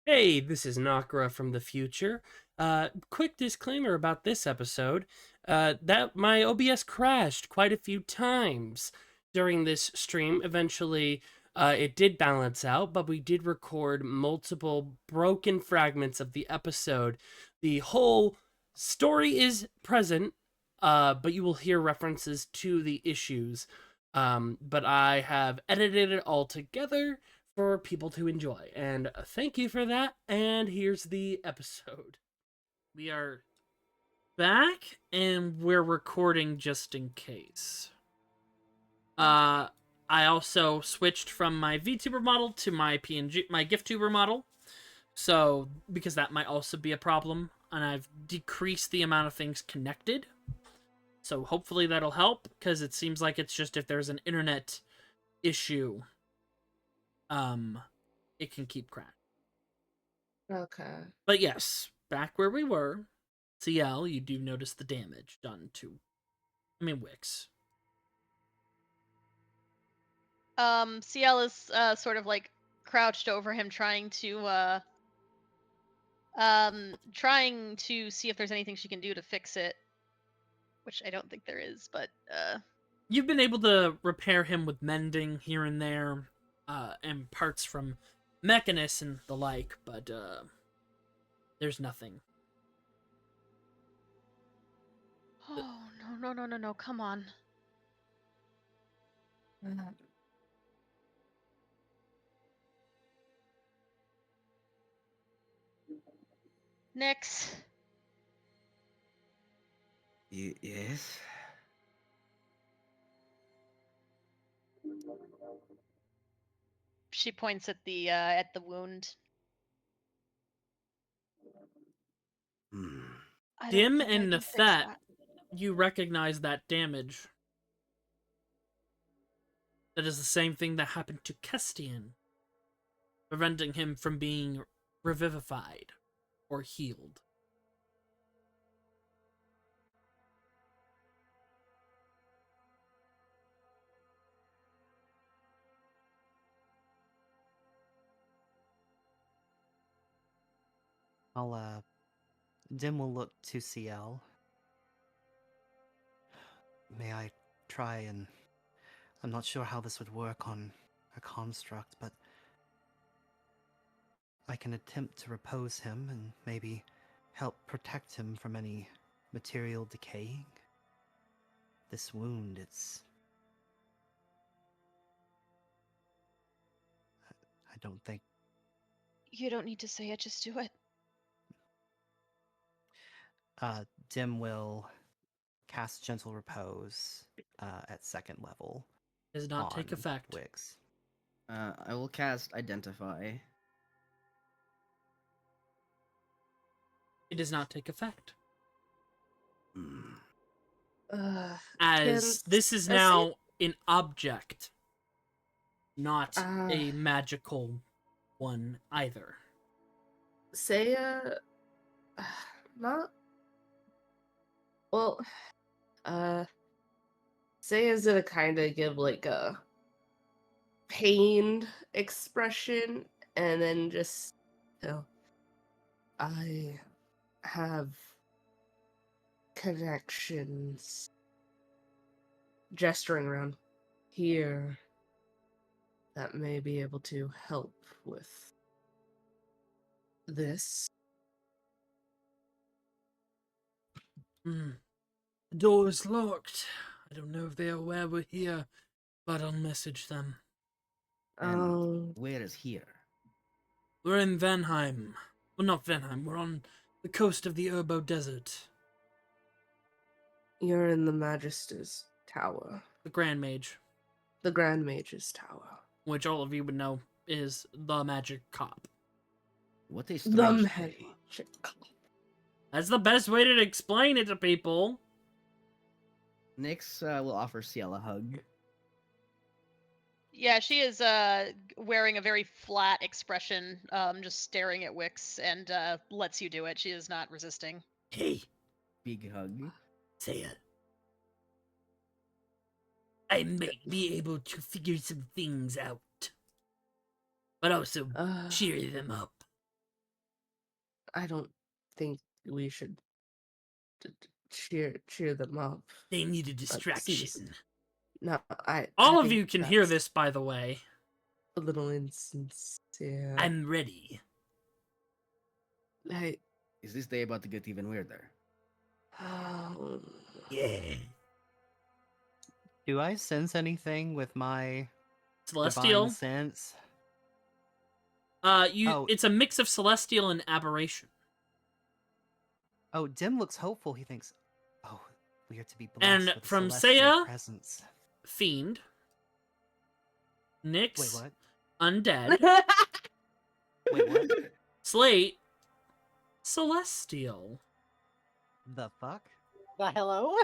Hey, this is Nakra from the future. Quick disclaimer about this episode. That my OBS crashed quite a few times during this stream. Eventually, it did balance out, but we did record multiple broken fragments of the episode. The whole story is present, but you will hear references to the issues. But I have edited it all together for people to enjoy. And thank you for that. And here's the episode. We are back and we're recording just in case. I also switched from my VTuber model to my PNG, my GIFTuber model. So, because that might also be a problem. And I've decreased the amount of things connected. So hopefully that'll help, because it seems like it's just if there's an internet issue, it can keep crashing. Okay. But yes, back where we were, Ciel, you do notice the damage done to, Wixx. Ciel is sort of like crouched over him, trying to see if there's anything she can do to fix it. Which I don't think there is, but You've been able to repair him with mending here and there, and parts from Mechanus and the like, but there's nothing. oh no, come on. Nix. Yes. She points at the wound. Hmm. I don't Dim think I and can fix Nythett, that. you recognize that damage. That is the same thing that happened to Estienne, preventing him from being revivified or healed. Dim will look to Ciel. May I try and... I'm not sure how this would work on a construct, but I can attempt to repose him and maybe help protect him from any material decaying. This wound, I don't think... You don't need to say it, just do it. Dim will cast Gentle Repose at second level. Does not take on effect. Wixx. I will cast Identify. It does not take effect. Hmm. As this is now an object, not a magical one either. Seiya, not well. Seiya's gonna kind of give like a pained expression, and then just, I have connections, gesturing around here, that may be able to help with this. The door is locked. I don't know if they're aware we're here, but I'll message them. And where is here? We're in Vanheim. Well, not Vanheim. We're on the coast of the Urbo Desert. You're in the Magister's Tower. The Grand Mage. The Grand Mage's Tower. Which all of you would know is the magic cop. What is The strange? Magic Cop. That's the best way to explain it to people. Nyx will offer Ciel a hug. Yeah, she is wearing a very flat expression, just staring at Wixx, and lets you do it. She is not resisting. Hey, Big hug. Seiya. I might be able to figure some things out. But also cheer them up. I don't think we should cheer them up. They need a Seems- distraction. No, I All of think you can hear that's this, by the way. a little insincere. I'm ready. Hey, Is this day about to get even weirder? Yeah. Do I sense anything with my Celestial. divine sense? You. It's a mix of celestial and aberration. Oh, Dim looks hopeful. He thinks, oh, we are to be blessed And with from celestial Seiya? presence. Fiend. Wait, Nyx. what? Undead. Wait, what? Slate. Celestial. The fuck? The hello?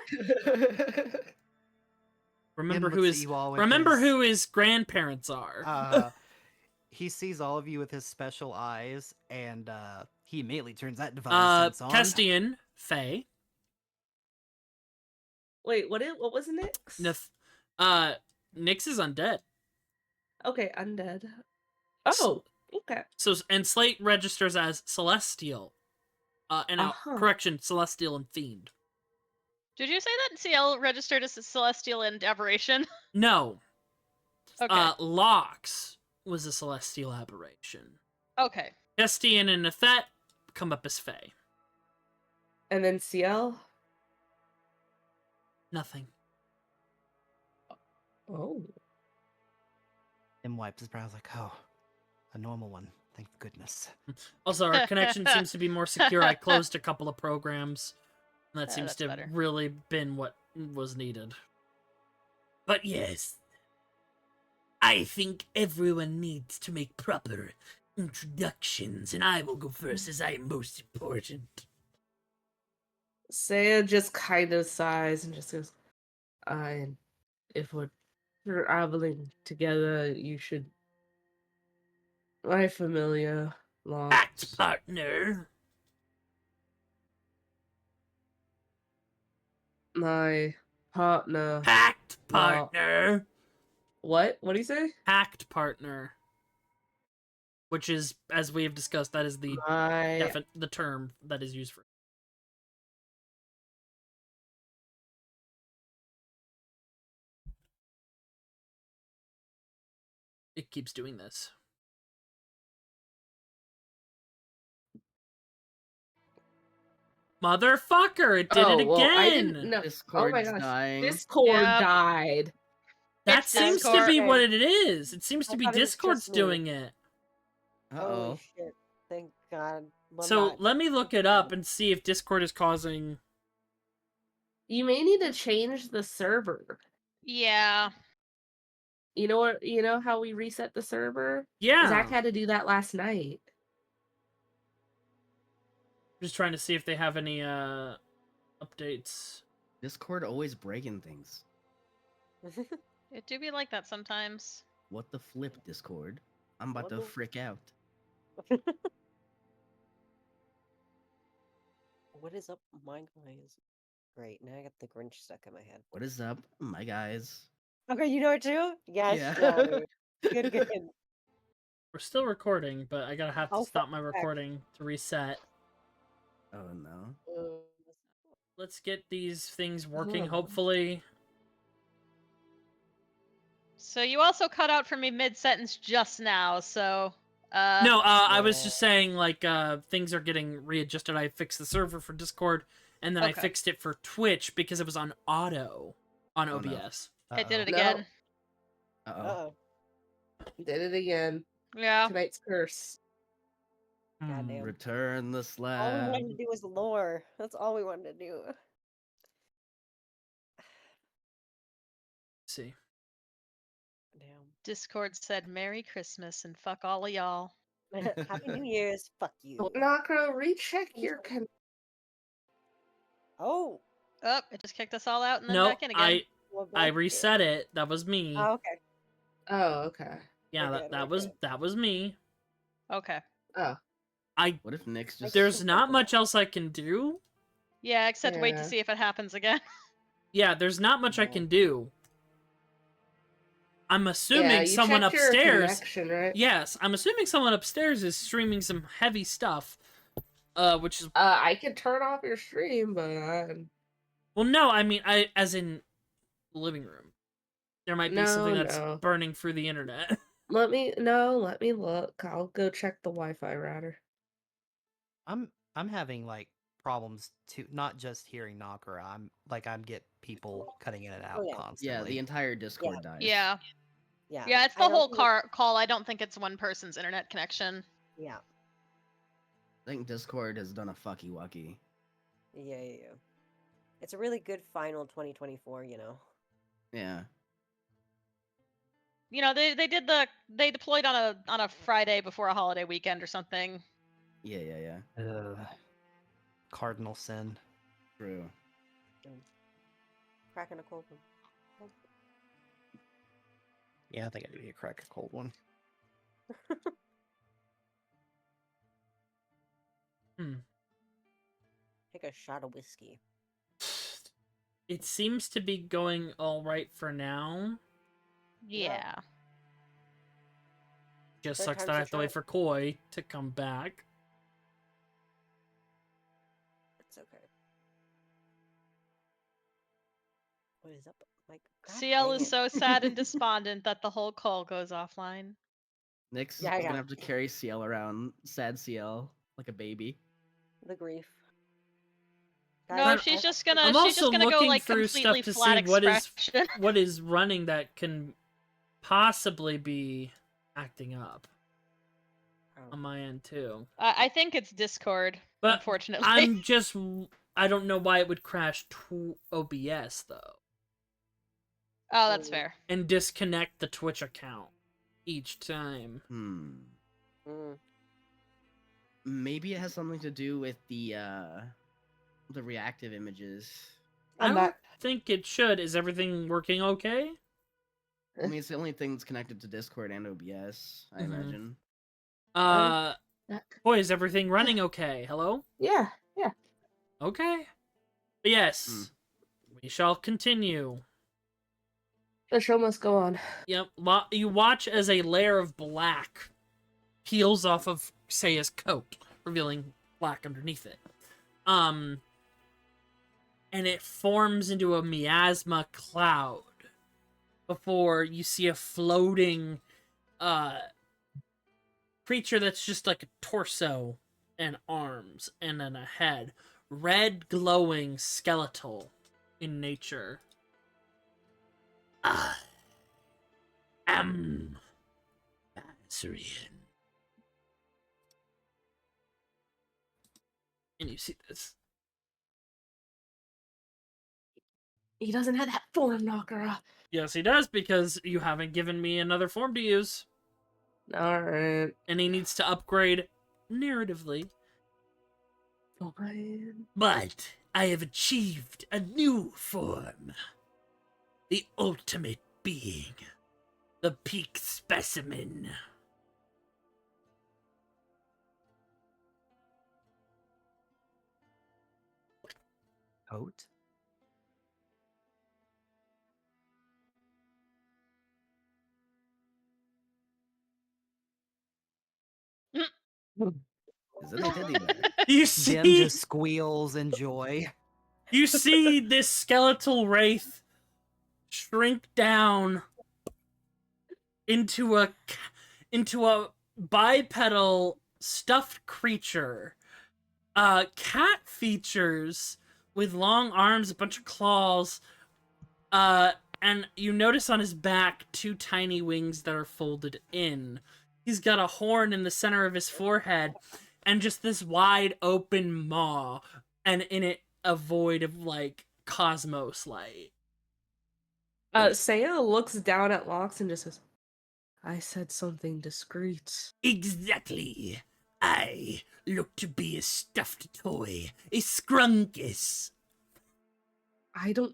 Remember Dim who looks at his you all with remember his- who his grandparents are. He sees all of you with his special eyes, and he immediately turns that divine sense on. Estienne, Faye. Wait, what was Nyx? Nyx is undead. Okay, undead. Oh, okay. So and Slate registers as celestial. Correction, celestial and fiend. Did you say that Ciel registered as a celestial and aberration? No. Okay. Lox was a celestial aberration. Okay. Estienne and Nythett come up as Fae. And then Ciel. Nothing. Oh. Dim wipes his brows like, oh, a normal one. Thank goodness. Also, our connection seems to be more secure. I closed a couple of programs. And that seems that's to have better. really been what was needed. But yes, I think everyone needs to make proper introductions, and I will go first as I am most important. Seiya just kind of sighs and just goes, if we're traveling together, you should. My familiar lost. Act partner. My partner. Pact partner. What? What do you say? Pact partner. Which is, as we have discussed, that is the the term that is used for. It keeps doing this. Motherfucker! It did it well, I again! didn't know. Discord's Oh my gosh. dying. Discord Yep. died. That It's seems to Discord. be what it is. It seems I to be thought it was Discord's just me. doing it. Holy Uh-oh. shit. Thank God. Well, So not- let me look it up and see if Discord is causing. You may need to change the server. Yeah. You know what? You know how we reset the server? Yeah. Zach had to do that last night. Just trying to see if they have any updates. Discord always breaking things. It do be like that sometimes. What the flip, Discord? I'm about What to the- freak out. What is up, my guys? Great, now I got the Grinch stuck in my head. What is up, my guys? Okay, you know it too? Yes. Yeah. Dude. Good, good. We're still recording, but I gotta have to Oh, stop my fuck. recording to reset. Oh no. Let's get these things working, Oh. hopefully. So you also cut out for me mid-sentence just now, so... No, I was Yeah. just saying, like, things are getting readjusted. I fixed the server for Discord, and then I Okay. fixed it for Twitch because it was on auto on Oh, no. OBS. I did it No. again. Uh-oh. Uh-oh. Did it again. Yeah. Tonight's curse. Goddamn. Return the All we slab. wanted to do was lore. That's all we wanted to do. Let's see. Damn. Discord said Merry Christmas and fuck all of y'all. Happy New Year's. Fuck you. I'm not gonna recheck your Oh. Oh, it just kicked us all out and then No, back in again. Well, I that's reset it. That was me. good. Oh, okay. Oh, okay. Yeah, we're good, that we're was good. that was me. Okay. Oh. What if Nick's just... There's not much else I can do. Yeah, except wait to Yeah. see if it happens again. Yeah, there's not much I No. can do. I'm assuming Yeah, you someone checked your upstairs. connection, right? Yes, I'm assuming someone upstairs is streaming some heavy stuff. Which is I can turn off your stream, but well, no, I mean, as in living room. There might be something that's no. burning through the internet. Let me look. I'll go check the Wi-Fi router. I'm having like problems too, not just hearing Nakara. I'm get people cutting in and out yeah. constantly. Yeah, the entire Discord dies. Yeah. Yeah. Yeah, it's I the don't whole think it- call. I don't think it's one person's internet connection. Yeah. I think Discord has done a fucky wucky. Yeah. It's a really good final 2024, you know. Yeah. You know, they deployed on a Friday before a holiday weekend or something. Yeah. Cardinal sin. True. Cracking a cold one. Yeah, I think I need to crack a cold one. Take a shot of whiskey. It seems to be going all right for now. Yeah. Just Third sucks time's that I the have to wait charm. for Koi to come back. It's okay. What is up, Mike? God Ciel dang is it. so sad and despondent that the whole call goes offline. Nyx Yeah, is yeah. gonna have to carry Ciel around, sad Ciel, like a baby. The grief. No, Guys, she's I- just gonna I'm she's just also gonna go looking like through completely stuff to flat see expression. what is running that can possibly be acting up Oh. on my end too. I think it's Discord, But unfortunately. I don't know why it would crash to OBS though Oh, that's fair. and disconnect the Twitch account each time. Mm. Maybe it has something to do with the reactive images. I I'm don't back. think it should. Is everything working okay? I mean, it's the only thing that's connected to Discord and OBS, I Mhm. imagine. Boy, is everything running okay? Hello? Yeah. Okay. But yes, we shall continue. The show must go on. Yep. You watch as a layer of black peels off of Seiya's coat, revealing black underneath it. And it forms into a miasma cloud before you see a floating creature that's just like a torso and arms and then a head. Red glowing skeletal in nature. I am Azrian. And you see this. He doesn't have that form, Nakara. Yes, he does, because you haven't given me another form to use. Alright. And he needs to upgrade narratively. Fine. But I have achieved a new form. The ultimate being. The peak specimen. Coat? Is it a teddy bear? You Jen see, just squeals in joy. you see this skeletal wraith shrink down into a bipedal stuffed creature. Cat features with long arms, a bunch of claws, and you notice on his back 2 tiny wings that are folded in. He's got a horn in the center of his forehead, and just this wide open maw, and in it a void of, like, cosmos light. Seiya looks down at Lox and just says, I said something discreet. Exactly. I look to be a stuffed toy, a scrunkus. I don't.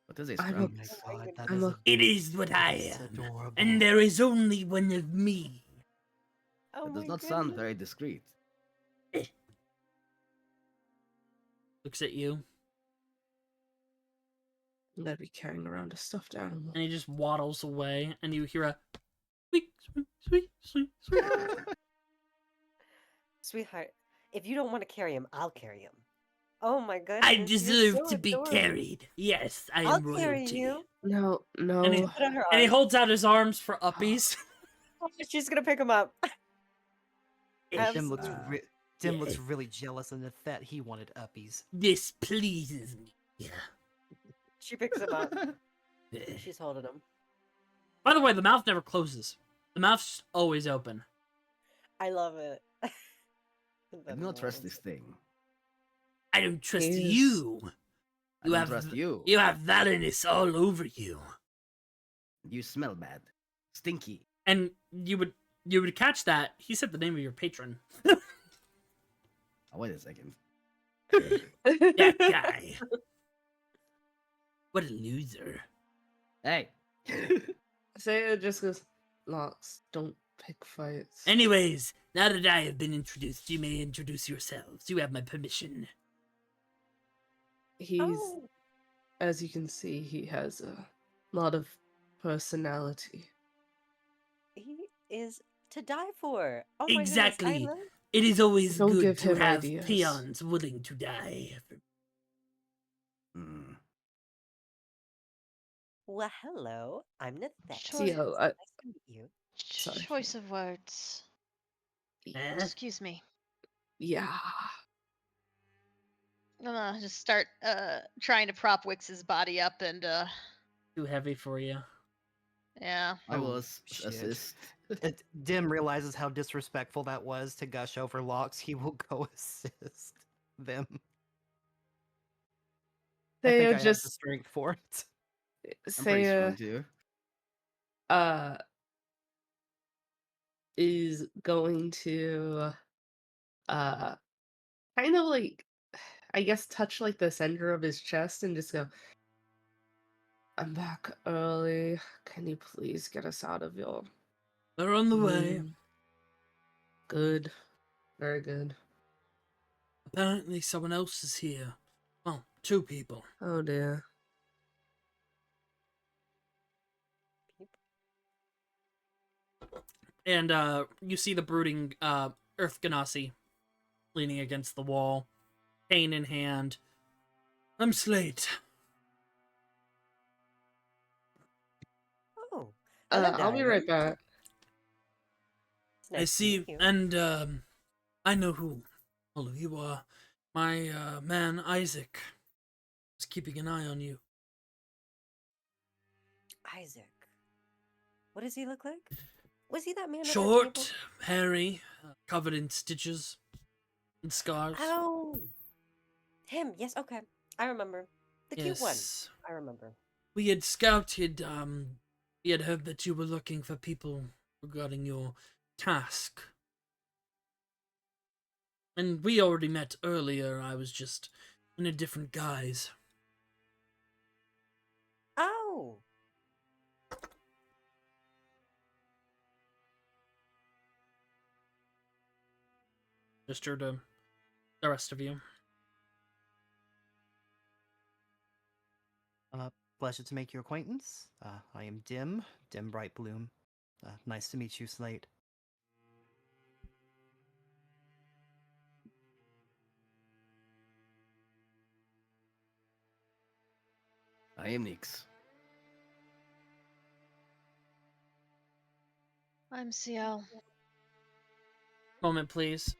What does a I'm Oh a- my Oh my god, that I'm is a- It is what I it's am, adorable. and there is only one of me. Oh That my does not sound goodness. very discreet. Looks at you, I'm gonna be carrying around a stuffed animal. and he just waddles away, and you hear a squeak, squeak, squeak, squeak, squeak. Sweetheart, if you don't want to carry him, I'll carry him. Oh my I goodness, you're deserve so to be adorable. carried. Yes, I I'll am carry royalty. you. No, And he, no. Put on her and he arm. holds out his arms for uppies. Oh, she's gonna pick him up. Yes, Dim looks Absolutely. Dim looks yes. really jealous and that he wanted uppies. This pleases me. Yeah. She picks him up. She's holding him. By the way, the mouth never closes. The mouth's always open. I love it. I That do not is trust this awesome. thing. I don't trust He is- you. I don't trust you. You have villainous all over you. You smell bad. Stinky. And you would catch that. He said the name of your patron. Oh, wait a second. That guy. What a loser. Hey. Seiya just goes, Locks, don't pick fights. Anyways, now that I have been introduced, you may introduce yourselves. You have my permission. He's, Oh, as you can see, he has a lot of personality. he is to die for. Oh my Exactly. goodness, I love. It is always Don't good give to him have ideas. peons willing to die. Hmm. Well, hello. I'm Nythett. Ciel, Nice to meet you. Sorry. Choice of words. Eh? Excuse me. Yeah. I'm gonna just start trying to prop Wix's body up and Too heavy for you. yeah. I will Oh, shit. assist. Dim realizes how disrespectful that was to gush over Locks. He will go assist them. I think I Seiya have the just strength for it. I'm pretty strong Seiya too. is going to kind of like, I guess, touch like the center of his chest and just go, I'm back early. Can you please get us out of your They're on the way. room? Good. Very good. Apparently someone else is here. Oh, two people. Oh dear. And you see the brooding Earth Ganassi leaning against the wall, cane in hand. I'm Slate. Oh, hello, I'll be right darling. back. It's nice I to see, meet you. and I know who all of you are. My man Isaac is keeping an eye on you. Isaac. What does he look like? Was he that man at the Short, table? hairy, covered in stitches and scars. Oh, him. Yes. Okay, I remember. The cute one. Yes. I remember. We had scouted, we had heard that you were looking for people regarding your task. And we already met earlier, I was just in a different guise. Oh, Gesture to the rest of you. Pleasure to make your acquaintance. I am Dim Brightbloom. Nice to meet you, Slate. I am Nyx. I'm Ciel. Moment, please.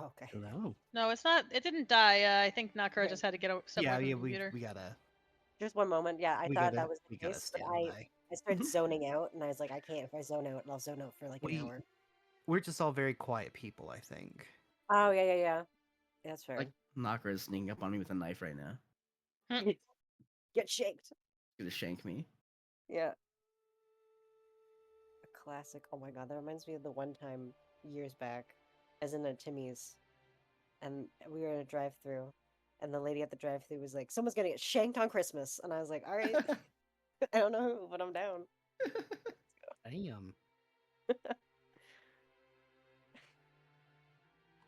Okay. Hello. No, it's not. It didn't die. I think Nakura Okay. just had to get stuff Yeah, away from yeah, the computer. we gotta Just one moment. Yeah, I we thought gotta that was we the gotta case, but stand by. I started zoning out, and I was like, I can't. If I zone out, I'll zone out for like an We hour. we're just all very quiet people, I think. Oh yeah. That's fair. Like Knocker is sneaking up on me with a knife right now. Get shaked. He's gonna shank me. Yeah. A classic. Oh my god, that reminds me of the one time years back, as in a Timmy's, and we were in a drive-through, and the lady at the drive-through was like, "Someone's gonna get shanked on Christmas," and I was like, "All right, I don't know who, but I'm down." Damn.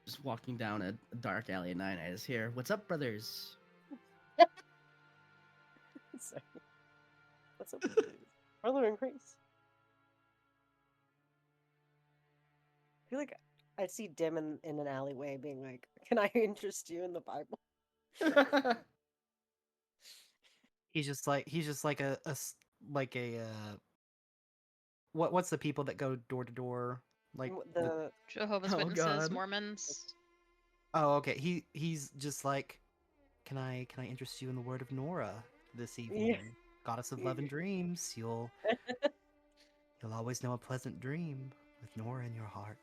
Just walking down a dark alley at night is here. What's up, brothers? Sorry. What's up, brother in Christ? I feel like I'd see Dim in an alleyway being like, "Can I interest you in the Bible?" He's just like like a what's the people that go door to door like The Jehovah's Oh, Witnesses, God. Mormons. Oh, okay. He's just like, can I interest you in the word of Nora this evening? Goddess of love and dreams. You'll always know a pleasant dream with Nora in your heart.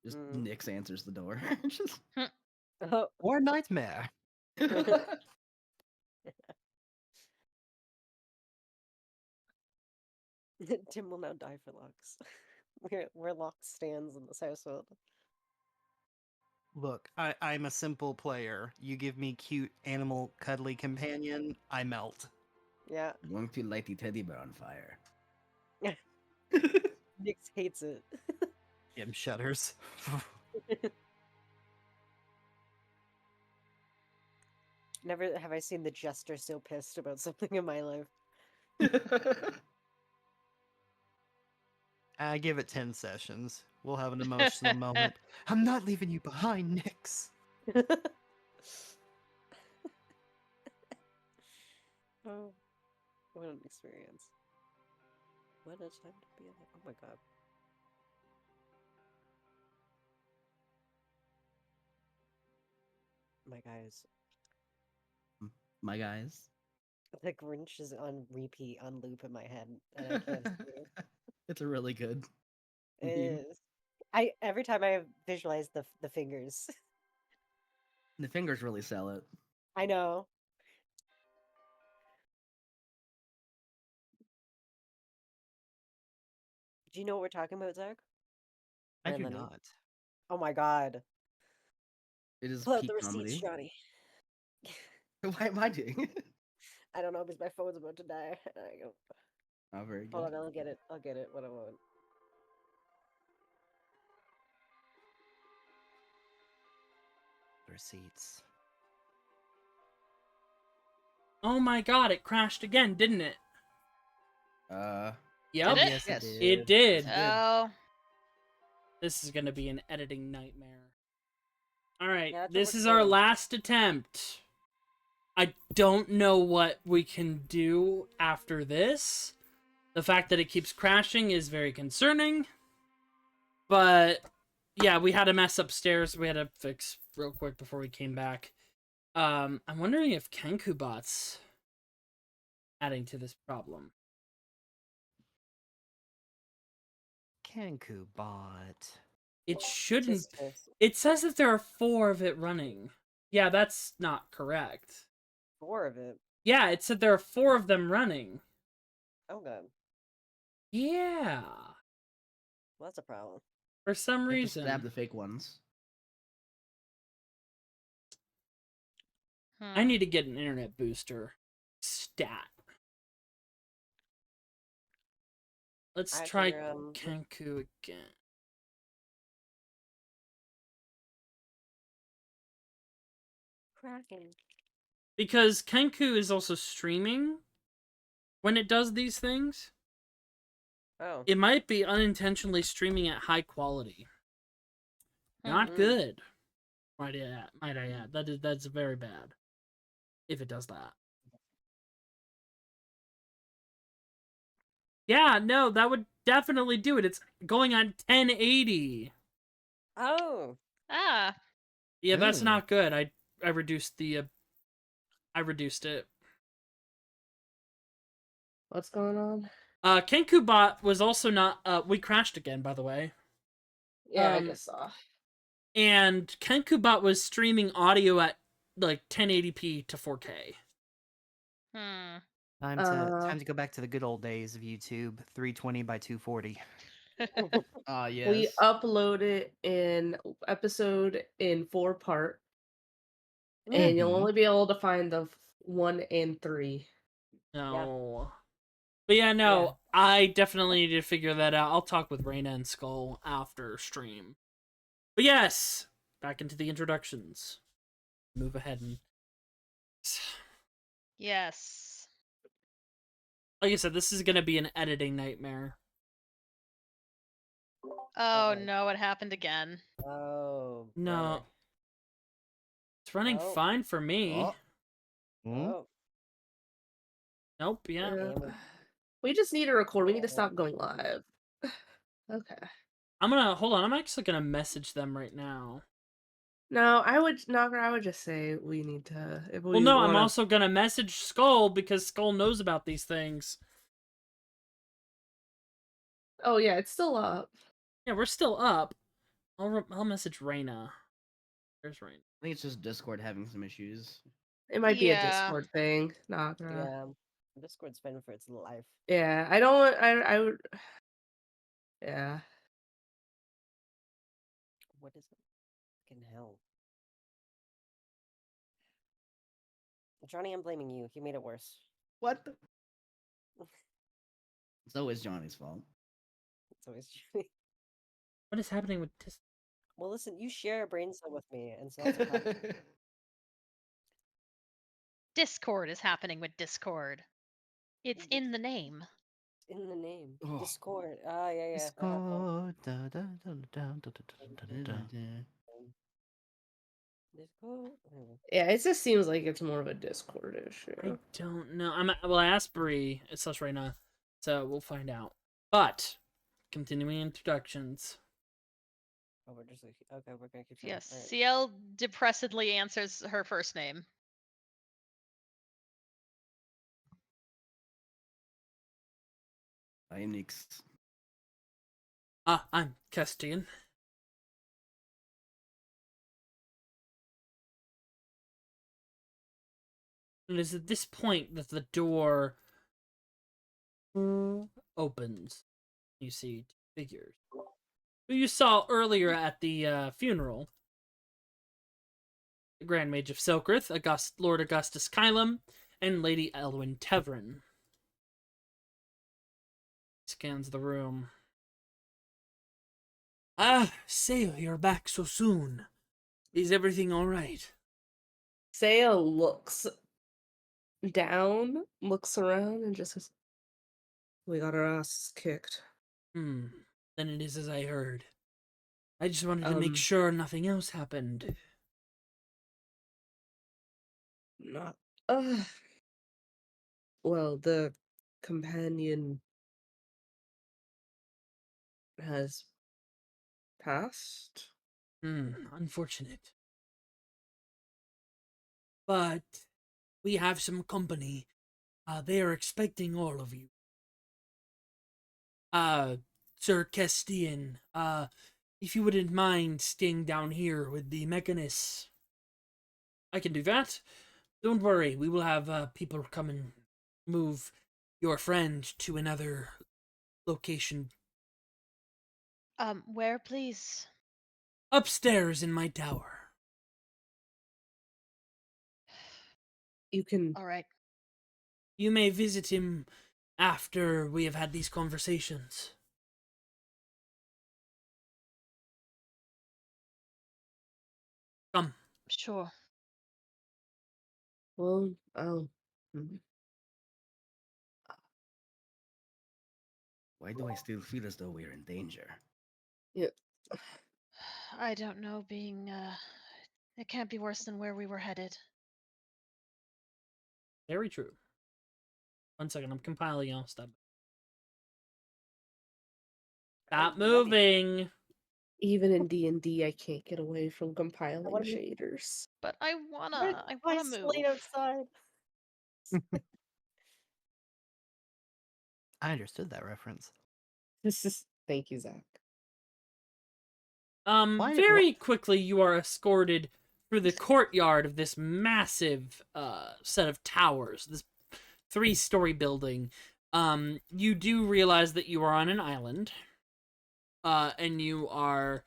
Just Mm. Nyx answers the door. Just Oh. Or a nightmare. Tim will now die for Lux. We're Lux stands in this household. Look, I'm a simple player. You give me cute animal cuddly companion, I melt. Yeah, I'm going to light the teddy bear on fire. Nyx hates it. Jim shudders. Never have I seen the jester so pissed about something in my life. I give it 10 sessions. We'll have an emotional moment. I'm not leaving you behind, Nyx. Oh, what an experience. What a time to be alive. Oh my god. My guys. My guys. The Grinch is on repeat, on loop in my head, and I can't see it. It's a really good. It meme. is. Every time I visualize the fingers. The fingers really sell it. I know. Do you know what we're talking about, Zach? I do Lenny? not. Oh my god. It is Pull out peak the receipts, comedy. Johnny. Why am I doing it? I don't know because my phone's about to die. Oh, very good. Hold on, I'll get it. I'll get it. What I want. Receipts. Oh my god, it crashed again, didn't it? Yep, Did it? Yes, Yes. it did. Oh. This is gonna be an editing nightmare. Alright, Yeah, that's what this we're is our doing. last attempt. I don't know what we can do after this. The fact that it keeps crashing is very concerning. But, yeah, we had a mess upstairs we had to fix real quick before we came back. I'm wondering if KenkuBot's adding to this problem. Kanku bot. It shouldn't. Just It says that there are 4 of it running. Yeah, that's not correct. 4 of it. Yeah, it said there are 4 of them running. Oh god. Yeah. Well, that's a problem. For some You have to reason. stab the fake ones. I need to get an internet booster. Stat. Let's I try figure, Kenku again. Cracking. Because Kenku is also streaming when it does these things. Oh. It might be unintentionally streaming at high quality. Not good. Might I add. That's very bad. If it does that. Yeah, no, that would definitely do it. It's going on 1080. Oh. Ah. Yeah, that's Ooh. not good. I reduced the I reduced it. What's going on? Kenkubot was also not we crashed again, by the way. Yeah, I just saw. And Kenkubot was streaming audio at like 1080p to 4K. Hmm. Time to go back to the good old days of YouTube, 320 by 240. Yes. We uploaded an episode in 4 part, and you'll Mhm. only be able to find the 1 and 3. No. But yeah, no, I definitely need to figure that out. I'll talk with Reyna and Skull after stream. But yes, back into the introductions. Move ahead and Yes. like I said, this is gonna be an editing nightmare. Oh Uh-oh. no, it happened again. Oh. No, it's running Oh. fine for me. Oh, Hmm? Oh. Nope, yeah. Damn. We just need to record. We need to stop going live. Okay. I'm gonna hold on. I'm actually gonna message them right now. No, I would just say we need to. If we Well, no, I'm wanna- also gonna message Skull because Skull knows about these things. Oh yeah, it's still up. Yeah, we're still up. I'll message Reyna. There's Reyna. I think it's just Discord having some issues. It might be a Yeah. Discord thing. Not gonna. Yeah. Discord's been for its life. Yeah, I don't want. I would. Yeah. What is it? Fucking hell. Johnny, I'm blaming you. You made it worse. What? It's always Johnny's fault. It's always Johnny. What is happening with this? Well, listen, you share a brain cell with me, and so that's a problem. Discord is happening with Discord. It's in the name. In the name. Oh. Discord. Ah, yeah. Discord. Da, da, da, da, da, da, da, da, da. Discord. Anyway. Yeah, it just seems like it's more of a Discord I issue. don't know. I asked Bree. It's us right now, so we'll find out. But continuing introductions. Oh, we're just like, okay, we're gonna keep going. Yes. Alright. Ciel depressedly answers her first name. I am Nix. I'm Estienne. And it is at this point that the door opens. You see figures who you saw earlier at the funeral. The Grand Mage of Silkrith, Lord Augustus Kylum, and Lady Elwyn Tevrin. Scans the room. Ah, Seiya, you're back so soon. Is everything alright? Seiya looks down, looks around, and just says, "We got our asses kicked." Then it is as I heard. I just wanted to make Um, sure nothing else happened. Not. Well, the companion has passed. Unfortunate. But we have some company. They are expecting all of you. Sir Kestian, if you wouldn't mind staying down here with the mechanists. I can do that. Don't worry, we will have people come and move your friend to another location. Where, please? Upstairs in my tower. You can. All right. You may visit him after we have had these conversations. Come. Sure. Well, oh. Why do I still feel as though we're in danger? Yeah. I don't know, it can't be worse than where we were headed. Very true. 1 second, I'm compiling all stuff. Stop I'm ready. moving. Even in D&D, I can't get away from compiling wanna move- shaders. But I Where's wanna my move. slate outside? I understood that reference. Thank you, Zach. Why did- Very quickly, you are escorted through the courtyard of this massive set of towers, this 3-story building. You do realize that you are on an island, and you are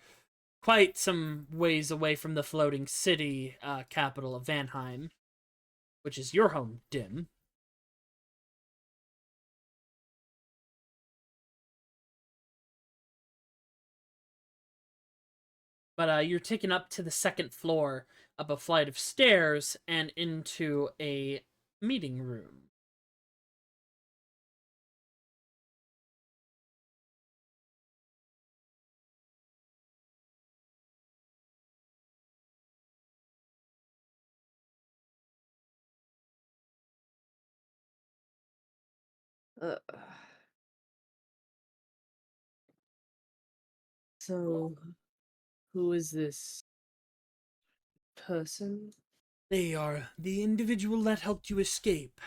quite some ways away from the floating city capital of Vanheim, which is your home, Dim. But you're taken up to the second floor, up a flight of stairs, and into a meeting room. Uh, so, who is this person? They are the individual that helped you escape.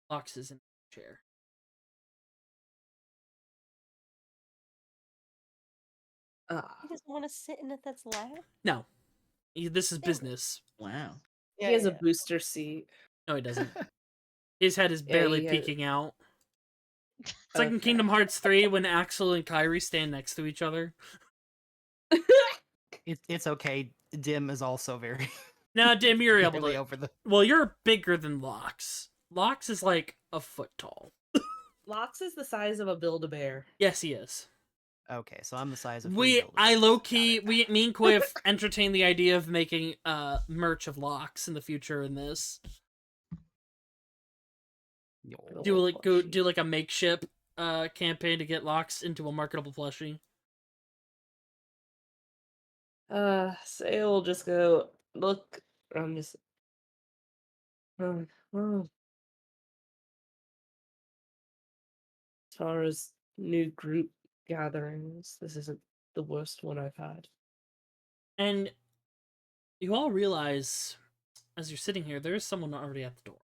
Lox is in the chair. He doesn't want to sit in Nythet's lap. No. This is Damn it. business. Wow. He has a booster seat. No, he doesn't. His head is Yeah, barely he has- peeking out. It's like in Okay. Kingdom Hearts 3 when Axel and Kairi stand next to each other. It's okay. Dim is also very Now, Dim, you're able barely to... over the. Well, you're bigger than Lox. Lox is like a foot tall. Lox is the size of a Build-A-Bear. Yes, he is. Okay, so I'm the size of. I low-key... Me and Koi have entertained the idea of making merch of Lox in the future in this. Do like a makeshift campaign to get Lox into a marketable plushie. Say we'll just go look. I'm just. Well, as far as new group gatherings, this isn't the worst one I've had. And you all realize, as you're sitting here, there is someone already at the door.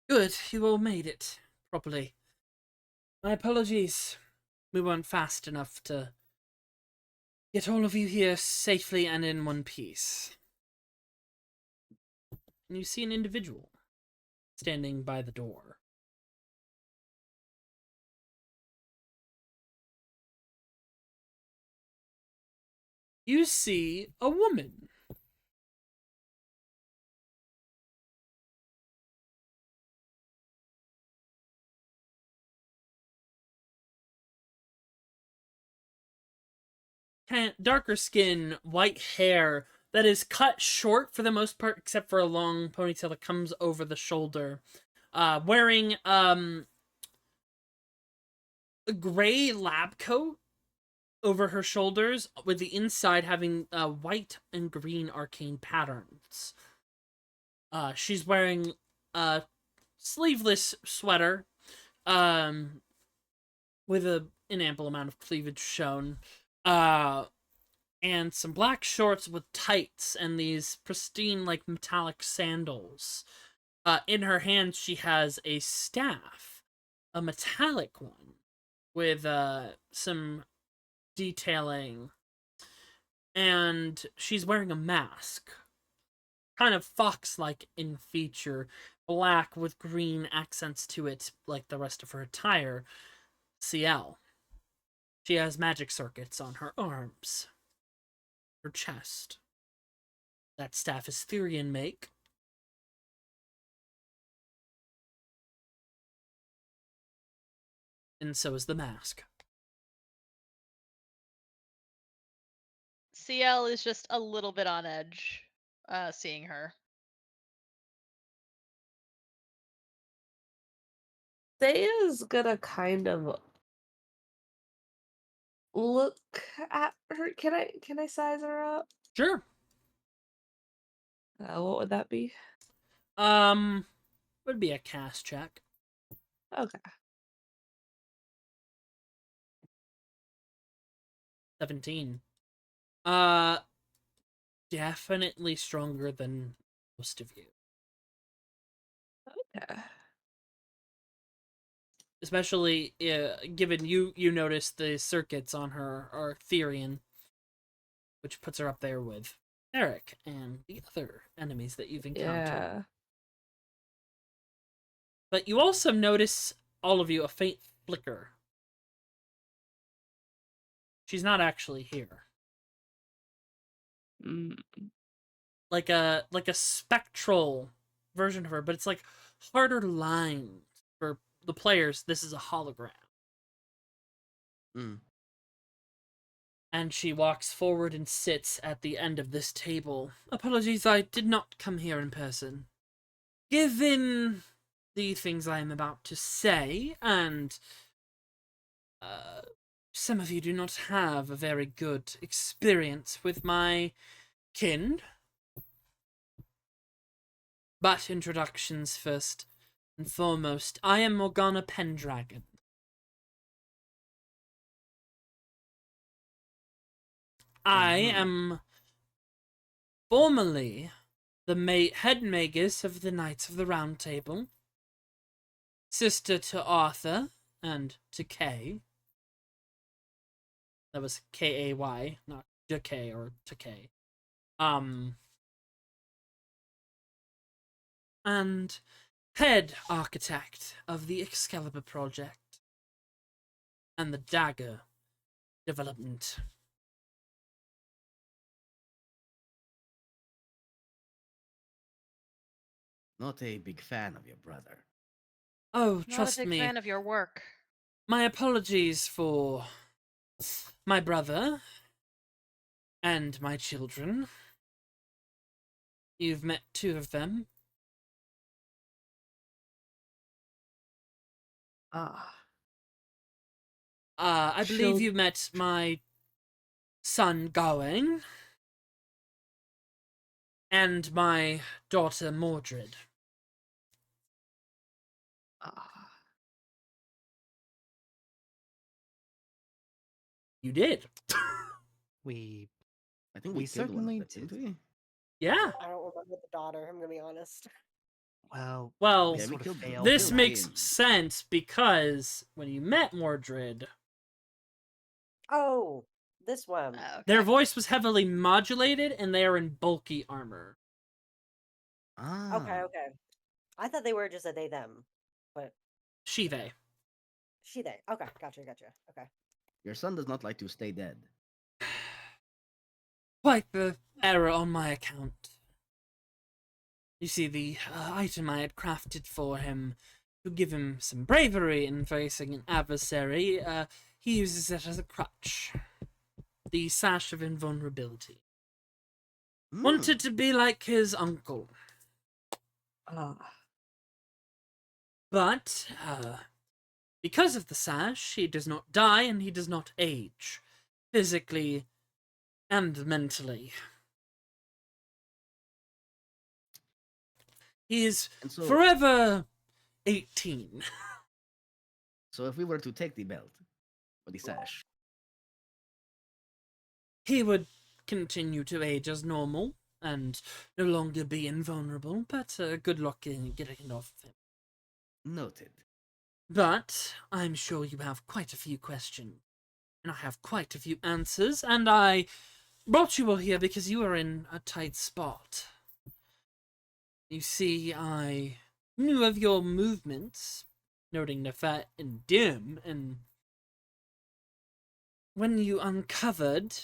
Good, you all made it properly. My apologies. We weren't fast enough to get all of you here safely and in one piece. And you see an individual standing by the door. You see a woman. Darker skin, white hair that is cut short for the most part, except for a long ponytail that comes over the shoulder. Wearing a gray lab coat over her shoulders, with the inside having white and green arcane patterns. She's wearing a sleeveless sweater, with an ample amount of cleavage shown, and some black shorts with tights and these pristine, like, metallic sandals. In her hand, she has a staff, a metallic one, with some detailing, and she's wearing a mask, kind of fox-like in feature, black with green accents to it, like the rest of her attire. Ciel. She has magic circuits on her arms, her chest. That staff is Thyrian make. And so is the mask. Ciel is just a little bit on edge, seeing her. Seiya's gonna kind of look at her. Can I size her up? Sure. What would that be? Would be a cast check. Okay. 17. Definitely stronger than most of you. Yeah. Especially given you notice the circuits on her are Thyrian, which puts her up there with Eric and the other enemies that you've encountered. Yeah. But you also notice, all of you, a faint flicker. She's not actually here. Mm. Like a spectral version of her, but it's like harder lines. For the players, this is a hologram. Mm. And she walks forward and sits at the end of this table. Apologies, I did not come here in person. Given the things I am about to say, and some of you do not have a very good experience with my kin. But introductions first and foremost. I am Morgana Pendragon. I am formerly the head magus of the Knights of the Round Table, sister to Arthur and to Kay. That was Kay, not Decay or Decay. And head architect of the Excalibur project and the dagger development. Not a big fan of your brother. Oh, Not trust a big me. fan of your work. My apologies for my brother and my children. You've met two of them. Ah. I believe Chil- you met my son Gawain and my daughter Mordred. Ah. You did. We I think We we killed one of certainly them, didn't did. we? Yeah. I don't remember the daughter, I'm gonna be honest. well, Well, we Yeah, we sort of killed- failed. this killed makes Ian. sense because when you met Mordred, Oh, this one. Okay. their voice was heavily modulated and they are in bulky armor. Ah. Okay. I thought they were just a they them, but Shive. she they. Okay, gotcha. Okay. Your son does not like to stay dead. Quite the error on my account. You see, the item I had crafted for him to give him some bravery in facing an adversary, he uses it as a crutch. The Sash of Invulnerability. Hmm. Wanted to be like his uncle. Ah. But, because of the sash, he does not die and he does not age. Physically and mentally. He is And so, forever 18. so if we were to take the belt or the sash, He would continue to age as normal and no longer be invulnerable, but good luck in getting it off of him. noted. But I'm sure you have quite a few questions, and I have quite a few answers, and I brought you all here because you are in a tight spot. You see, I knew of your movements, noting Nythett and Dim, and when you uncovered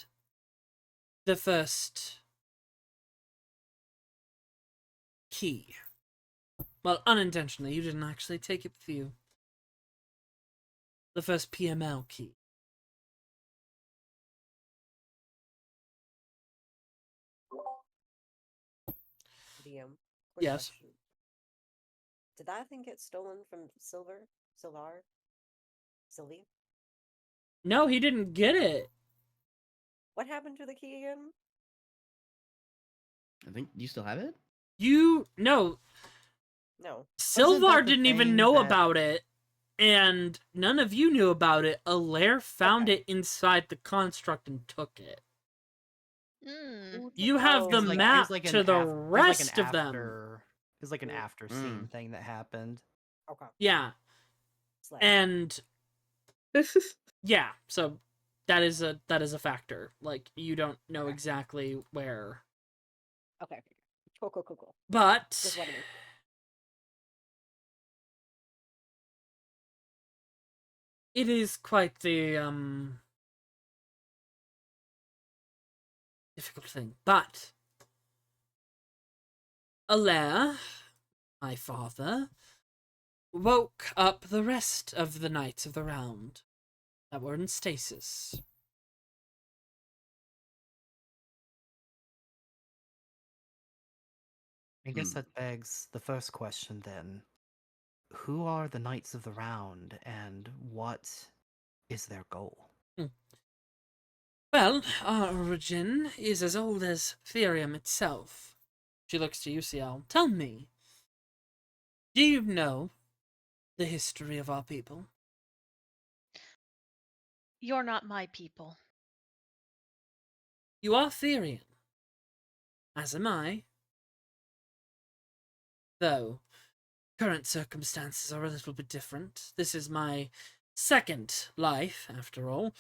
the first key, well, unintentionally, you didn't actually take it with you. The first PML key. DM. Quick Yes. question. Did that thing get stolen from Sylvie? No, he didn't get it. What happened to the key again? I think you still have it. No, No. Wasn't that Sylvar the didn't even thing know that- about it. and none of you knew about it. Alaire found it inside the construct and took it. Mm. You have the Oh, yeah. map like to the it was like an rest of them. after. It was like an after scene thing that happened. Okay. Yeah, Slay. and yeah, so that is a factor. Like, you don't know Okay. exactly where, Okay. Cool. but Just wanted to. it is quite the difficult thing. But Alaire, my father, woke up the rest of the Knights of the Round that were in stasis. I guess that begs the first question then. Who are the Knights of the Round, and what is their goal? Well, our origin is as old as Therium itself. She looks to you, Ciel. Tell me, do you know the history of our people? You're not my people. You are Therian, as am I. Though, current circumstances are a little bit different. This is my second life, after all.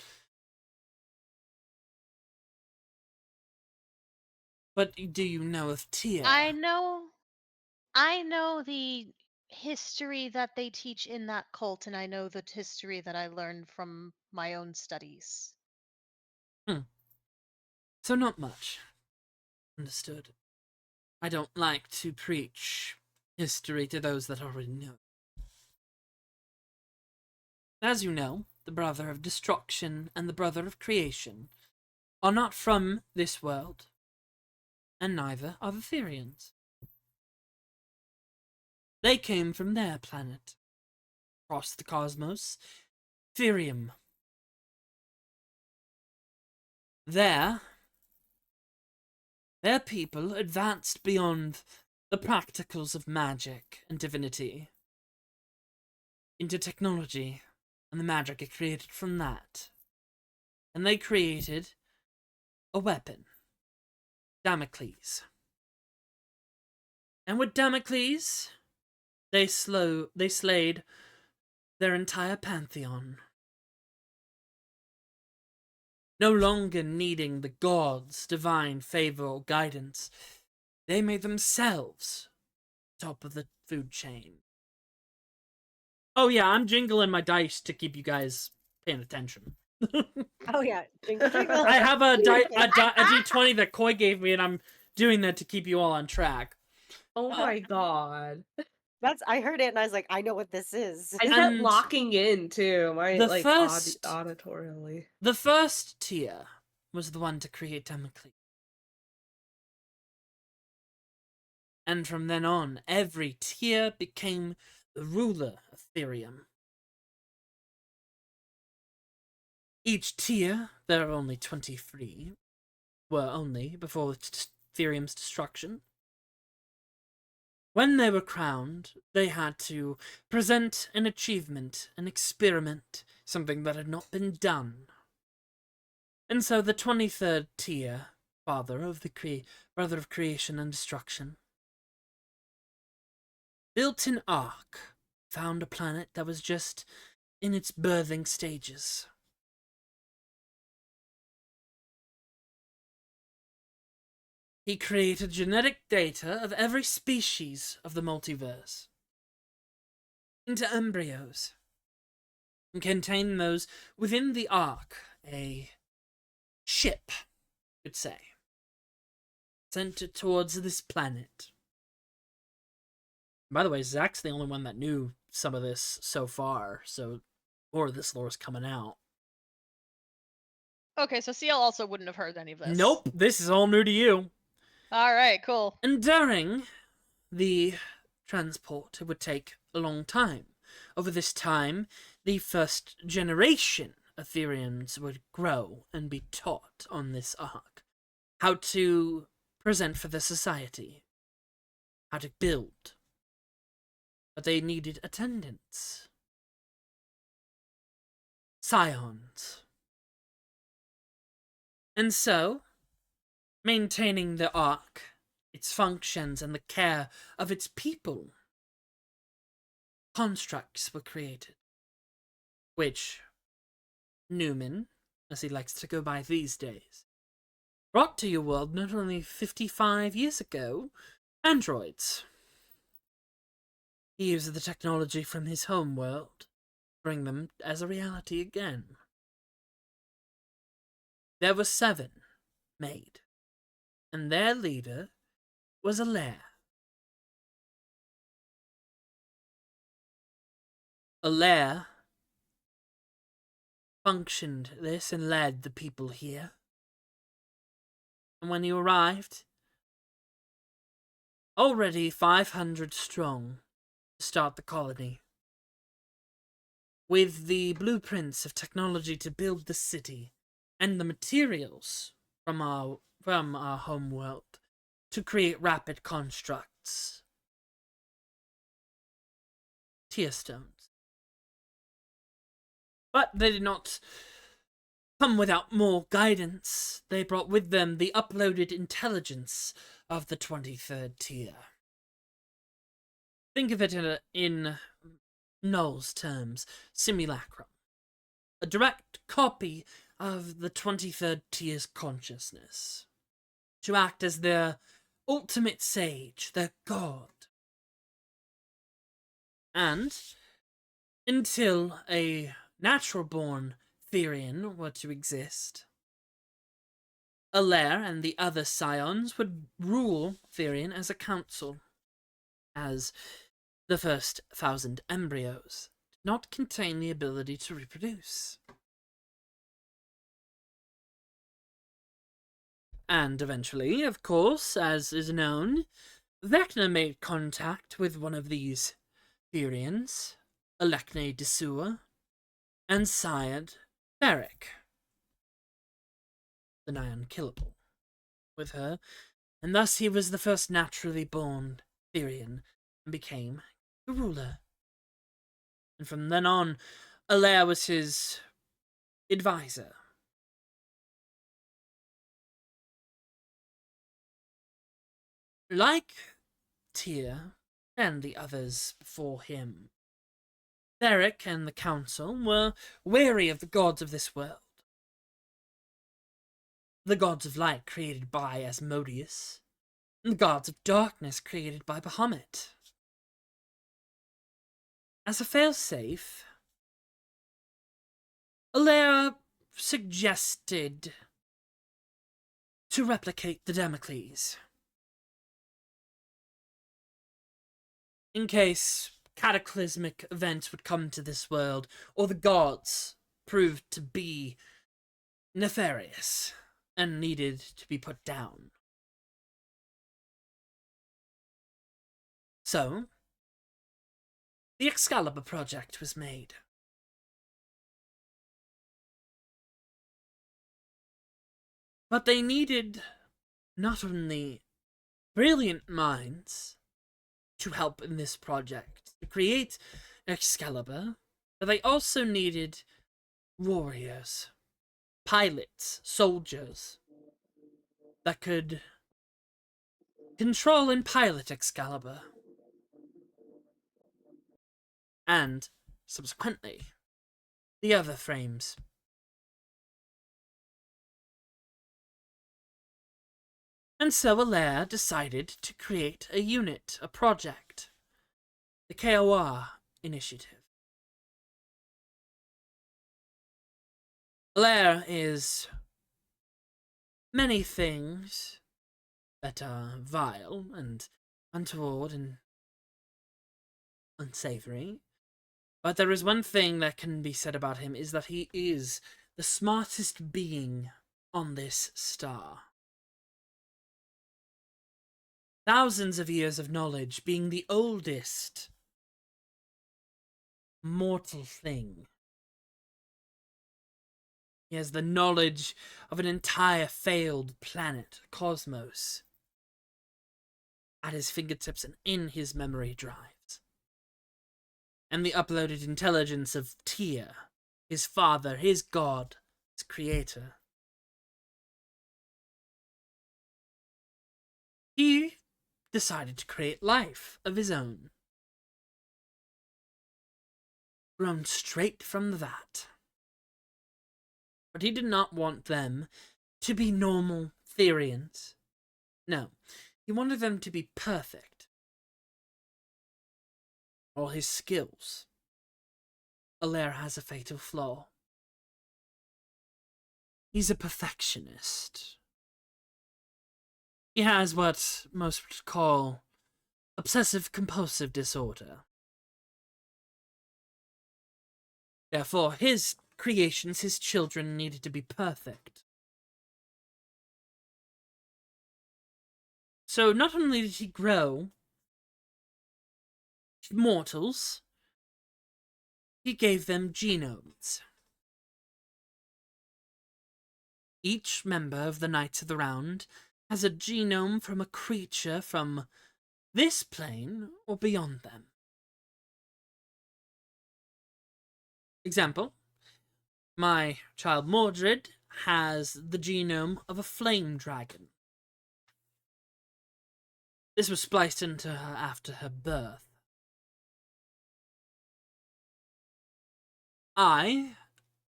But do you know of Thyr? I know the history that they teach in that cult, and I know the history that I learned from my own studies. So not much. Understood. I don't like to preach history to those that already know. As you know, the Brother of Destruction and the Brother of Creation are not from this world, and neither are the Therians. They came from their planet, across the cosmos, Therium. There, their people advanced beyond the practicals of magic and divinity into technology and the magic it created from that. And they created a weapon, Damocles. And with Damocles, they slayed their entire pantheon. No longer needing the gods' divine favor or guidance, they made themselves top of the food chain. Oh yeah, I'm jingling my dice to keep you guys paying attention. Oh yeah, jingle jingle. I have a D20 that Koi gave me, and I'm doing that to keep you all on track. Oh my god. I heard it and I was like, I know what this is. I just kept And locking in too. My the like first- auditorially. The first Thyr was the one to create Damocles. And from then on, every Thyr became the ruler of Therium. Each Thyr, there are only 23, were only before Therium's destruction. When they were crowned, they had to present an achievement, an experiment, something that had not been done. And so the 23rd Thyr, father of the brother of creation and destruction, built an ark, found a planet that was just in its birthing stages. He created genetic data of every species of the multiverse into embryos, and contained those within the ark, a ship, you could say, sent it towards this planet. By the way, Zach's the only one that knew some of this so far, so more of this lore is coming out. Okay, so Ciel also wouldn't have heard any of this. Nope, this is all new to you. All right, cool. And during the transport, it would take a long time. Over this time, the first generation of Therians would grow and be taught on this ark how to present for the society, how to build. But they needed attendance. scions. And so, maintaining the Ark, its functions, and the care of its people, constructs were created, which Newman, as he likes to go by these days, brought to your world not only 55 years ago, androids. He used the technology from his home world to bring them as a reality again. There were 7 made, and their leader was a lair. A lair functioned this and led the people here. And when you arrived, already 500 strong to start the colony, with the blueprints of technology to build the city and the materials from our home world to create rapid constructs. Tear stones. But they did not come without more guidance. They brought with them the uploaded intelligence of the 23rd tier. Think of it in Null's terms, simulacrum. A direct copy of the 23rd tier's consciousness. To act as their ultimate sage, their god. And until a natural-born Thyrian were to exist, Alair and the other scions would rule Thyrian as a council, as the first 1,000 embryos did not contain the ability to reproduce. And eventually, of course, as is known, Vecna made contact with one of these Thyrians, Alekne Desua, and sired Theric, the nigh unkillable, with her, and thus he was the first naturally born Thyrian and became the ruler. And from then on, Alair was his advisor. Like Tyr and the others before him, Theric and the council were wary of the gods of this world. The gods of light created by Asmodeus, and the gods of darkness created by Bahamut. As a failsafe, Alair suggested to replicate the Damocles, in case cataclysmic events would come to this world, or the gods proved to be nefarious and needed to be put down. So, the Excalibur project was made. But they needed not only brilliant minds to help in this project, to create Excalibur, but they also needed warriors, pilots, soldiers, that could control and pilot Excalibur. And, subsequently, the other frames. And so Alair decided to create a unit, a project, the KOR initiative. Alair is many things that are vile and untoward and unsavory, but there is one thing that can be said about him, is that he is the smartest being on this star. Thousands of years of knowledge, being the oldest mortal thing. He has the knowledge of an entire failed planet, cosmos, at his fingertips and in his memory drives. And the uploaded intelligence of Tyr, his father, his god, his creator. He decided to create life of his own, grown straight from the vat. But he did not want them to be normal Thyrians. No, he wanted them to be perfect. All his skills. Allaire has a fatal flaw. He's a perfectionist. He has what most would call obsessive-compulsive disorder. Therefore, his creations, his children, needed to be perfect. So not only did he grow mortals, he gave them genomes. Each member of the Knights of the Round has a genome from a creature from this plane or beyond them. Example, my child Mordred has the genome of a flame dragon. This was spliced into her after her birth. I,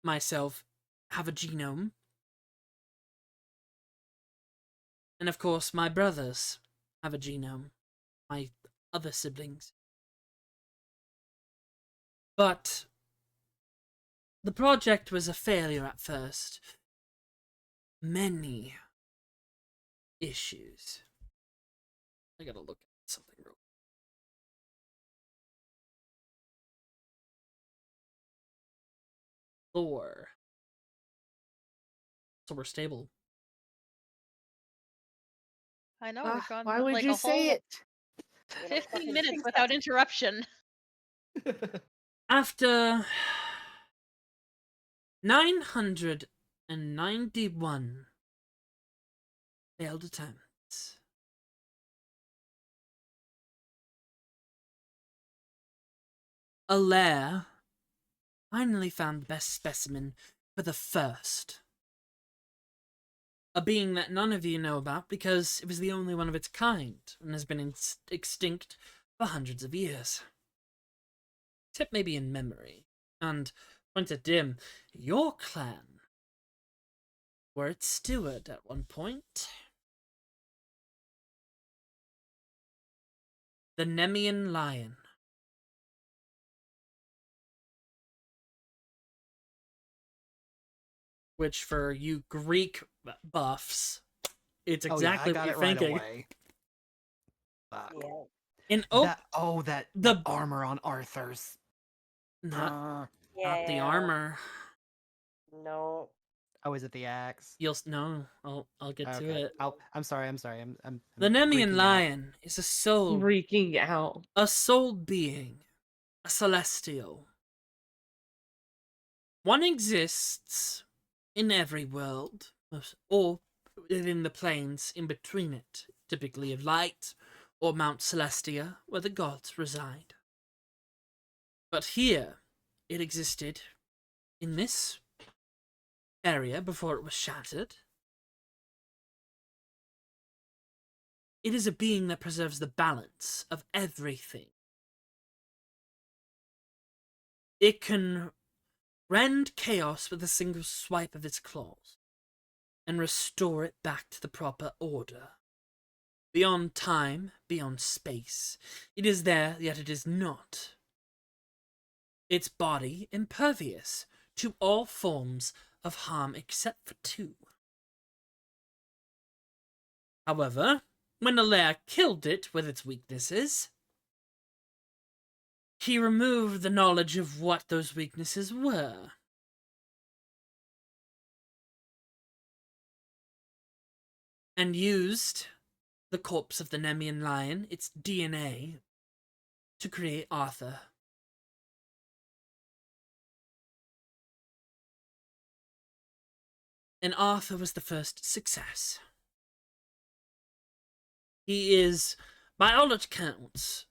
myself, have a genome. And of course, my brothers have a genome. My other siblings. But the project was a failure at first. Many issues. I gotta look at something real quick. Lore. So we're stable. I know we've gone Why would like you a say whole it? 15 minutes without interruption. After 991 failed attempts, Allaire finally found the best specimen for the first. A being that none of you know about because it was the only one of its kind and has been extinct for hundreds of years. Except maybe in memory. And, point at Dim, your clan were its steward at one point. The Nemean Lion. Which, for you Greek buffs, it's exactly I got what it you're right thinking. away. Fuck. Yeah. In that armor on Arthur's. not Yeah. the armor. No. Oh, is it the axe? I'll get to it. I'm sorry. I'm The Nemean freaking out. Lion is a soul Freaking out. a soul being, a celestial. One exists in every world, or within the planes in between it, typically of light, or Mount Celestia, where the gods reside. But here, it existed in this area before it was shattered. It is a being that preserves the balance of everything. It can rend chaos with a single swipe of its claws, and restore it back to the proper order. Beyond time, beyond space, it is there, yet it is not. Its body impervious to all forms of harm except for two. However, when Allaire killed it with its weaknesses, he removed the knowledge of what those weaknesses were. And used the corpse of the Nemean Lion, its DNA, to create Arthur. And Arthur was the first success. He is, by all accounts,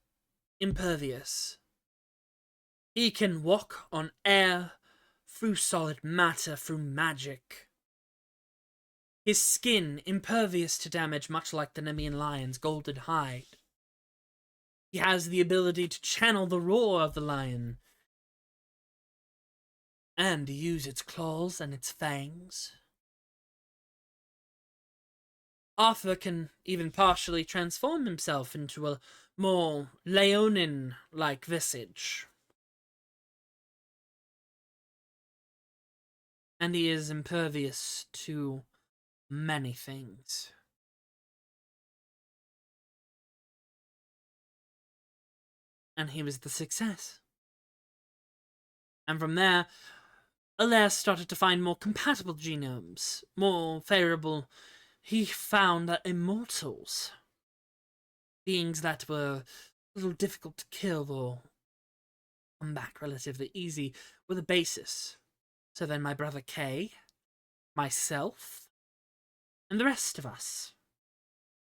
impervious. He can walk on air, through solid matter, through magic. His skin impervious to damage, much like the Nemean lion's golden hide. He has the ability to channel the roar of the lion and use its claws and its fangs. Arthur can even partially transform himself into a more Leonin-like visage. And he is impervious to many things. And he was the success. And from there, Alaire started to find more compatible genomes, more favorable. He found that immortals, beings that were a little difficult to kill or come back relatively easy, were the basis. So then my brother Kay, myself, and the rest of us.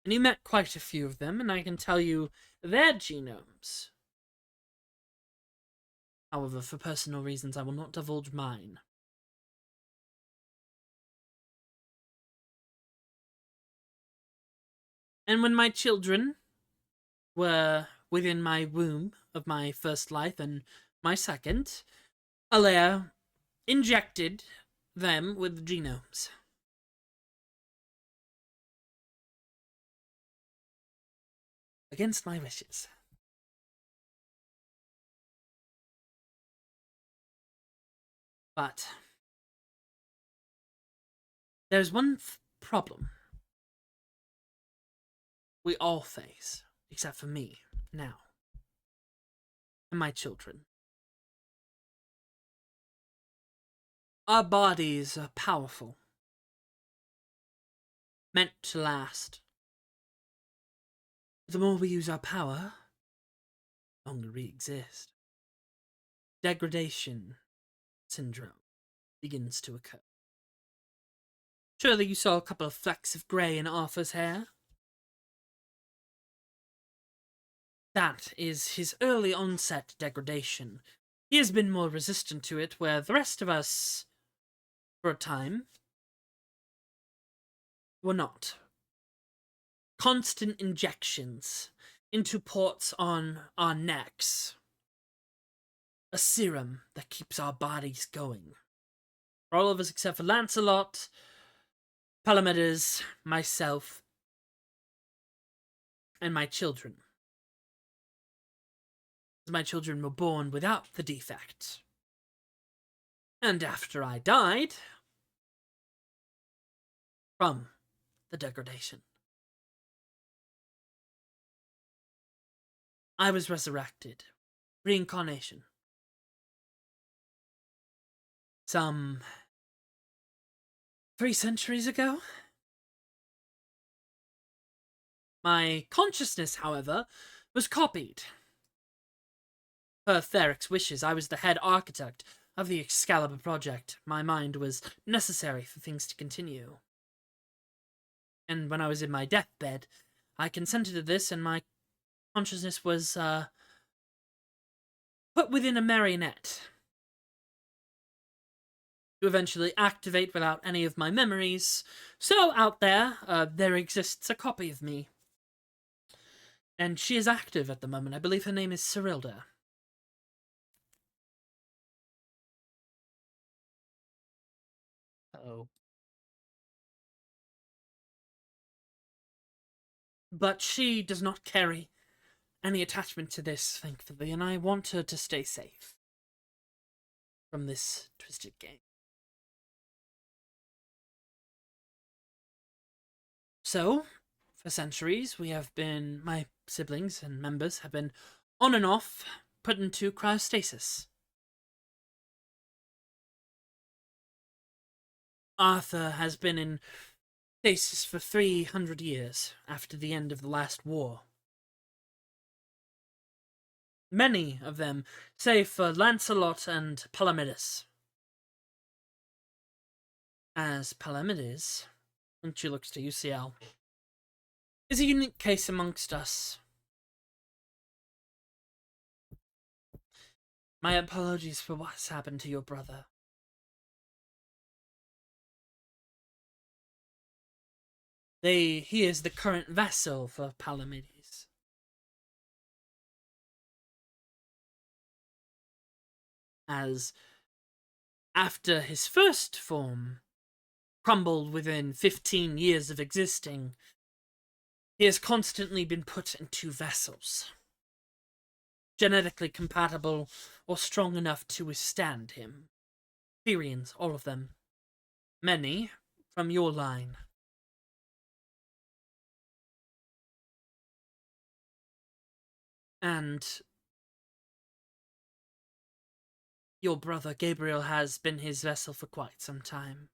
And you met quite a few of them, and I can tell you their genomes. However, for personal reasons, I will not divulge mine. And when my children were within my womb of my first life and my second, Alaire injected them with genomes. Against my wishes. But there's one problem we all face, except for me, now. And my children. Our bodies are powerful. Meant to last. The more we use our power, the longer we exist. Degradation syndrome begins to occur. Surely you saw a couple of flecks of grey in Arthur's hair? That is his early onset degradation. He has been more resistant to it, where the rest of us, for a time, were not. Constant injections into ports on our necks. A serum that keeps our bodies going. For all of us except for Lancelot, Palamedes, myself, and my children. My children were born without the defect. And after I died, from the degradation, I was resurrected. Reincarnation. Some 3 centuries ago. My consciousness, however, was copied. Per Thyric's wishes, I was the head architect of the Excalibur project. My mind was necessary for things to continue. And when I was in my deathbed, I consented to this, and my consciousness was put within a marionette to eventually activate without any of my memories. So out there, there exists a copy of me. And she is active at the moment. I believe her name is Cyrilda. Uh-oh. But she does not carry any attachment to this, thankfully, and I want her to stay safe from this twisted game. So, for centuries, my siblings and members have been on and off put into cryostasis. Arthur has been in stasis for 300 years after the end of the last war. Many of them, save for Lancelot and Palamedes. As Palamedes, and she looks to you, Ciel, is a unique case amongst us. My apologies for what has happened to your brother. He is the current vessel for Palamedes. As after his first form crumbled within 15 years of existing, he has constantly been put into vessels, genetically compatible or strong enough to withstand him. Syrians, all of them. Many from your line. And your brother Gabriel has been his vessel for quite some time.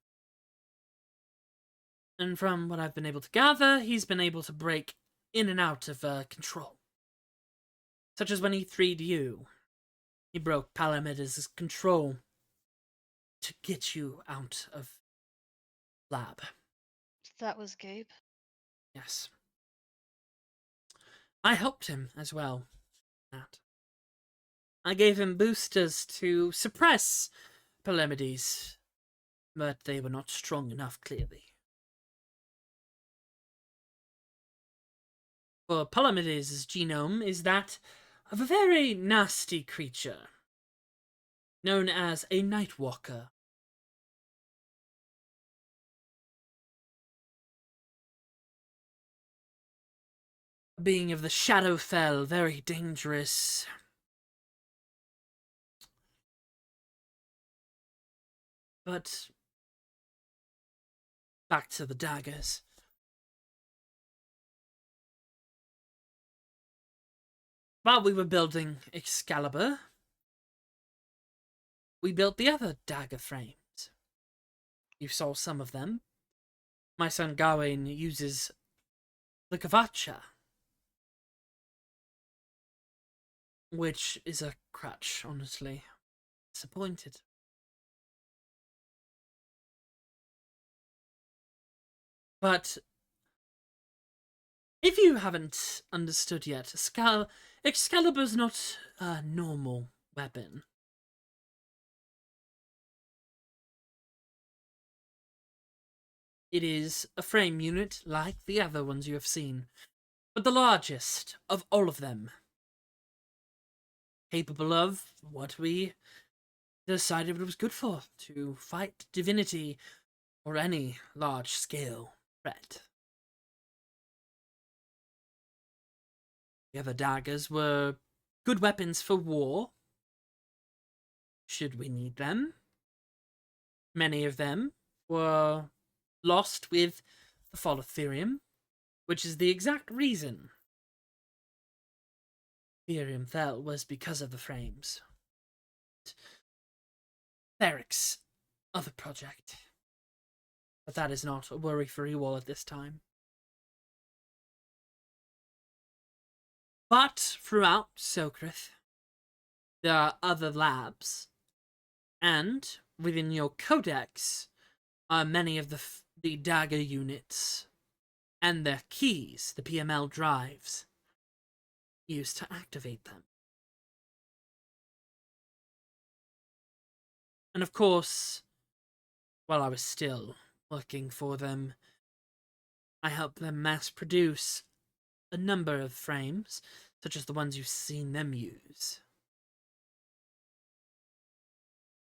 And from what I've been able to gather, he's been able to break in and out of control. Such as when he freed you. He broke Palamedes' control to get you out of lab. That was Gabe. Yes. I helped him as well. That. I gave him boosters to suppress Palamedes, but they were not strong enough, clearly. For Palamedes' genome is that of a very nasty creature, known as a Nightwalker. A being of the Shadowfell, very dangerous. But back to the daggers. While we were building Excalibur, we built the other dagger frames. You saw some of them. My son Gawain uses the Gavacha, which is a crutch, honestly. Disappointed. But if you haven't understood yet, Excalibur's not a normal weapon. It is a frame unit like the other ones you have seen, but the largest of all of them. Capable of what we decided it was good for, to fight divinity or any large-scale threat. The other daggers were good weapons for war, should we need them. Many of them were lost with the fall of Therium, which is the exact reason Therium fell, was because of the frames. Theric's other project. But that is not a worry for you all at this time. But throughout Sokrith, there are other labs, and within your codex are many of the dagger units and their keys, the PML drives, used to activate them. And of course, while I was still looking for them, I helped them mass produce a number of frames, such as the ones you've seen them use.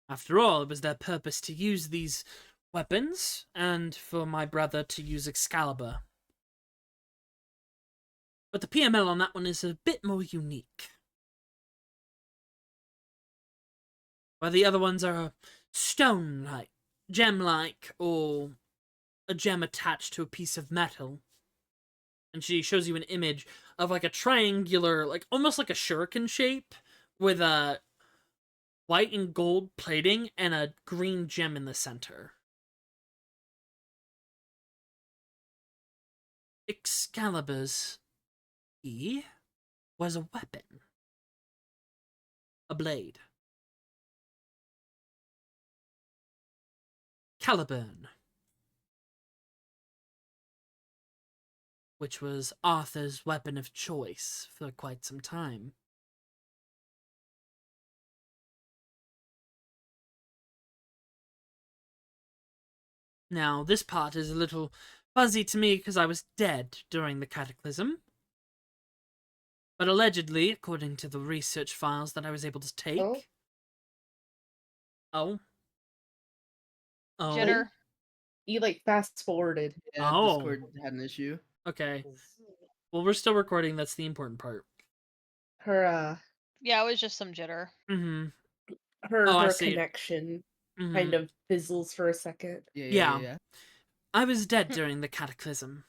After all, it was their purpose to use these weapons, and for my brother to use Excalibur. But the PML on that one is a bit more unique. While the other ones are stone-like, gem-like, or a gem attached to a piece of metal. And she shows you an image of like a triangular, like almost like a shuriken shape, with a white and gold plating and a green gem in the center. Excalibur's key was a weapon. A blade. Caliburn. Which was Arthur's weapon of choice for quite some time. Now, this part is a little Fuzzy to me because I was dead during the cataclysm. But allegedly, according to the research files that I was able to take... Oh. Oh. Jitter. You like fast forwarded. Yeah, Oh. Discord had an issue. Okay. Well, we're still recording. That's the important part. Her Yeah, it was just some jitter. Mm-hmm. her I her see. connection Mm-hmm. kind of fizzles for a second. Yeah. I was dead during the cataclysm,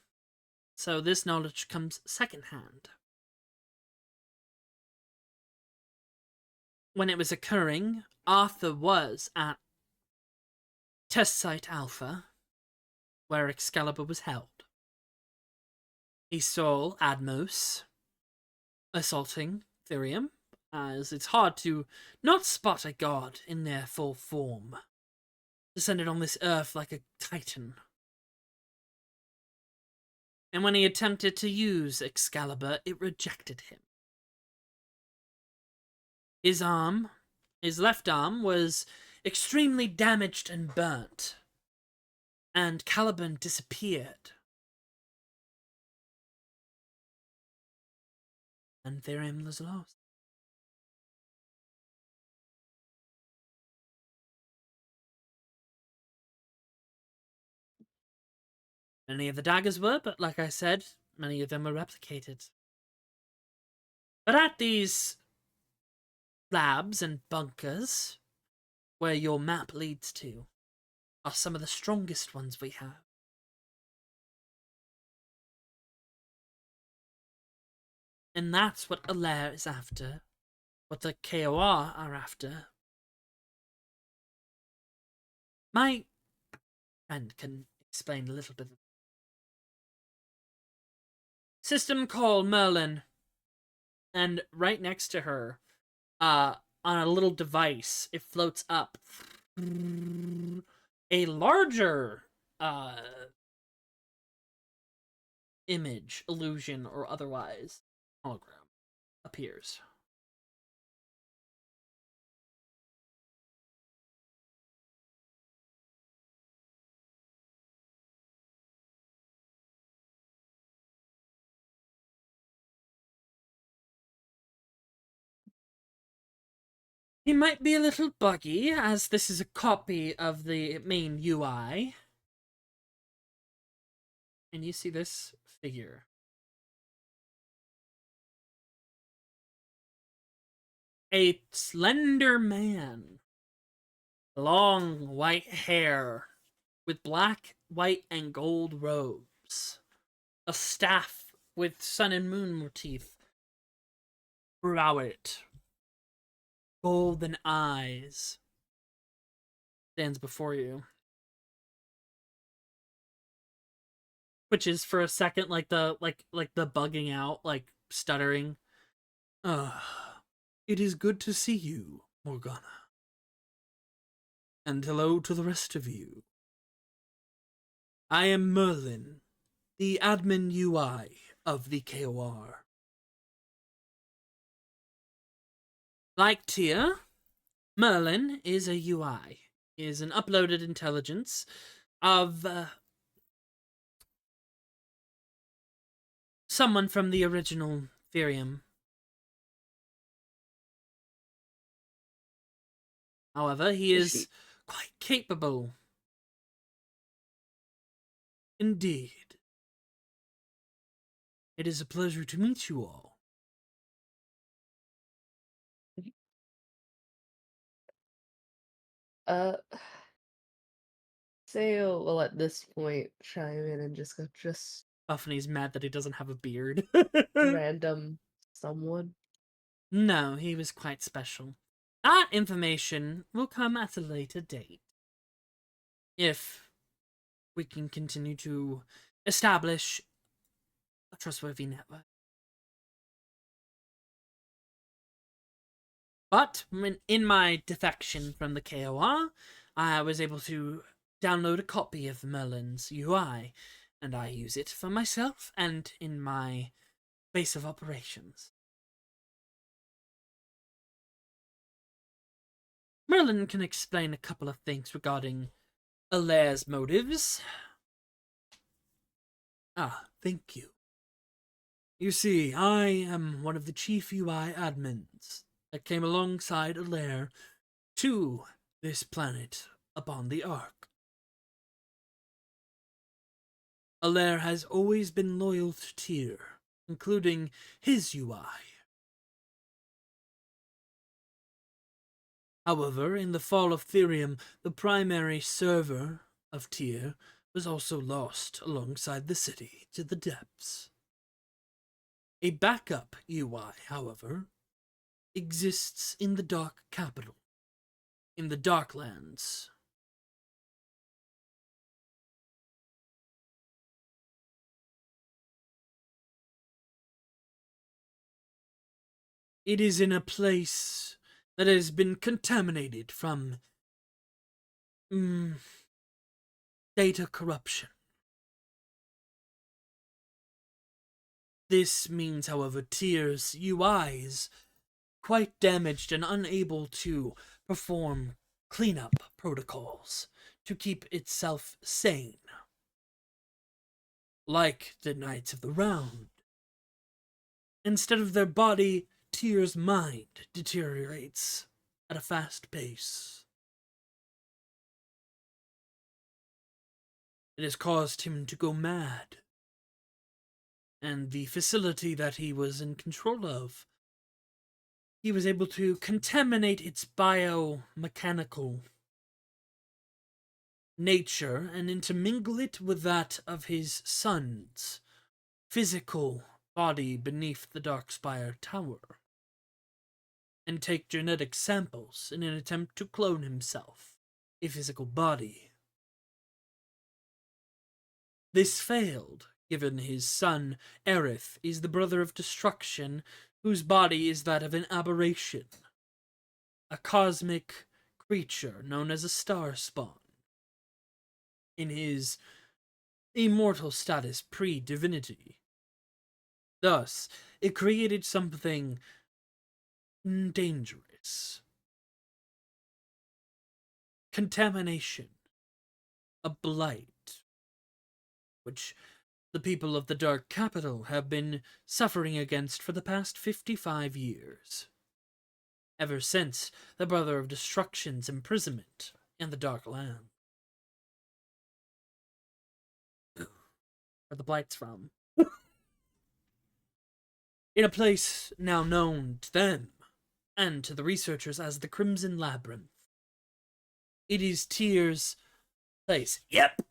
so this knowledge comes secondhand. When it was occurring, Arthur was at Test Site Alpha, where Excalibur was held. He saw Admos assaulting Thirium, as it's hard to not spot a god in their full form, descended on this earth like a titan. And when he attempted to use Excalibur, it rejected him. His left arm, was extremely damaged and burnt, and Caliban disappeared. And Thirium was lost. Many of the daggers were, but like I said, many of them were replicated. But at these labs and bunkers, where your map leads to, are some of the strongest ones we have. And that's what Allaire is after, what the KOR are after. My friend can explain a little bit. System called Merlin. And right next to her, on a little device, it floats up a larger image, illusion, or otherwise hologram appears. He might be a little buggy, as this is a copy of the main UI. And you see this figure. A slender man. Long white hair with black, white, and gold robes. A staff with sun and moon motif throughout it. Golden eyes. Stands before you. Which is for a second like the bugging out, like stuttering. It is good to see you, Morgana. And hello to the rest of you. I am Merlin, the admin UI of the KOR. Like Thyr, Merlin is a UI, is an uploaded intelligence of someone from the original Thirium. However, he is quite capable. Indeed. It is a pleasure to meet you all. Seiya will at this point chime in and just go, just Buffany's mad that he doesn't have a beard. random someone. No, he was quite special. That information will come at a later date. If we can continue to establish a trustworthy network. But in my defection from the KOR, I was able to download a copy of Merlin's UI, and I use it for myself and in my base of operations. Merlin can explain a couple of things regarding Allaire's motives. Ah, thank you. You see, I am one of the chief UI admins that came alongside Alair to this planet upon the Ark. Alair has always been loyal to Thyr, including his UI. However, in the fall of Thirium, the primary server of Thyr was also lost alongside the city to the depths. A backup UI, however, exists in the Dark Capital, in the Darklands. It is in a place that has been contaminated from data corruption. This means, however, Tyr's UI is quite damaged and unable to perform cleanup protocols to keep itself sane. Like the Knights of the Round. Instead of their body, Tyr's mind deteriorates at a fast pace. It has caused him to go mad. And the facility that he was in control of, he was able to contaminate its biomechanical nature and intermingle it with that of his son's physical body beneath the Darkspire Tower, and take genetic samples in an attempt to clone himself, a physical body. This failed, given his son, Aerith, is the brother of destruction, whose body is that of an aberration, a cosmic creature known as a star spawn. In his immortal status pre-divinity. Thus, it created something dangerous. Contamination. A blight. Which the people of the Dark Capital have been suffering against for the past 55 years. Ever since the Brother of Destruction's imprisonment in the Dark Land. Where the blight's from. In a place now known to them, and to the researchers as the Crimson Labyrinth. It is Tyr's place. Yep!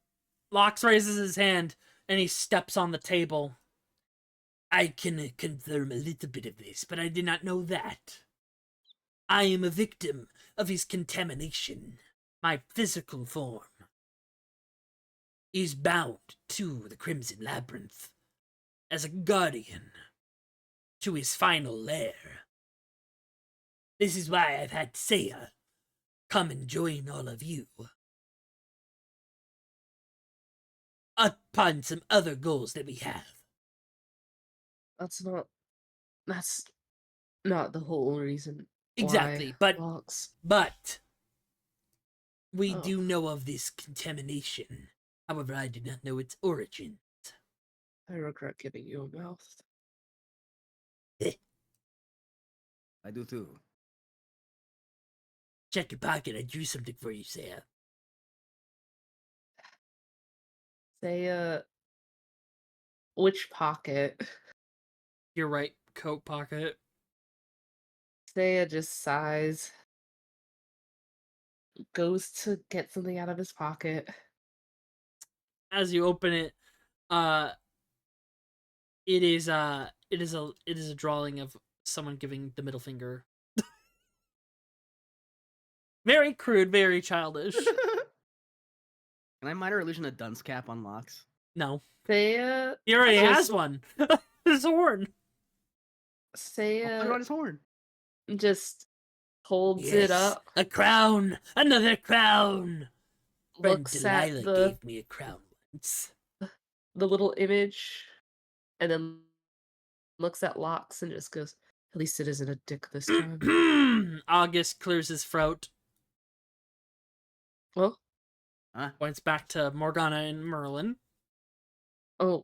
Lox raises his hand, and he steps on the table. I can confirm a little bit of this, but I did not know that. I am a victim of his contamination. My physical form is bound to the Crimson Labyrinth as a guardian to his final lair. This is why I've had Seiya come and join all of you. Upon some other goals that we have. That's not the whole reason. Exactly, why Lox. but we Oh. do know of this contamination. However, I do not know its origin. I regret giving you a mouth. I do too. Check your pocket, I drew something for you, Seiya. Say, which pocket? Your right coat pocket. Seiya just sighs. Goes to get something out of his pocket. As you open it, it is a drawing of someone giving the middle finger. Very crude, very childish. Can I minor illusion a dunce cap on Lox? No, Seiya he already just- has one. His horn. I'll put it on Seiya his horn. just holds it up, A crown! Another crown! Friend looks at Delilah gave me a crown once. the little image, and then looks at Lox and just goes, "At least it isn't a dick this time." August clears his throat, Well, points back to Morgana and Merlin. oh,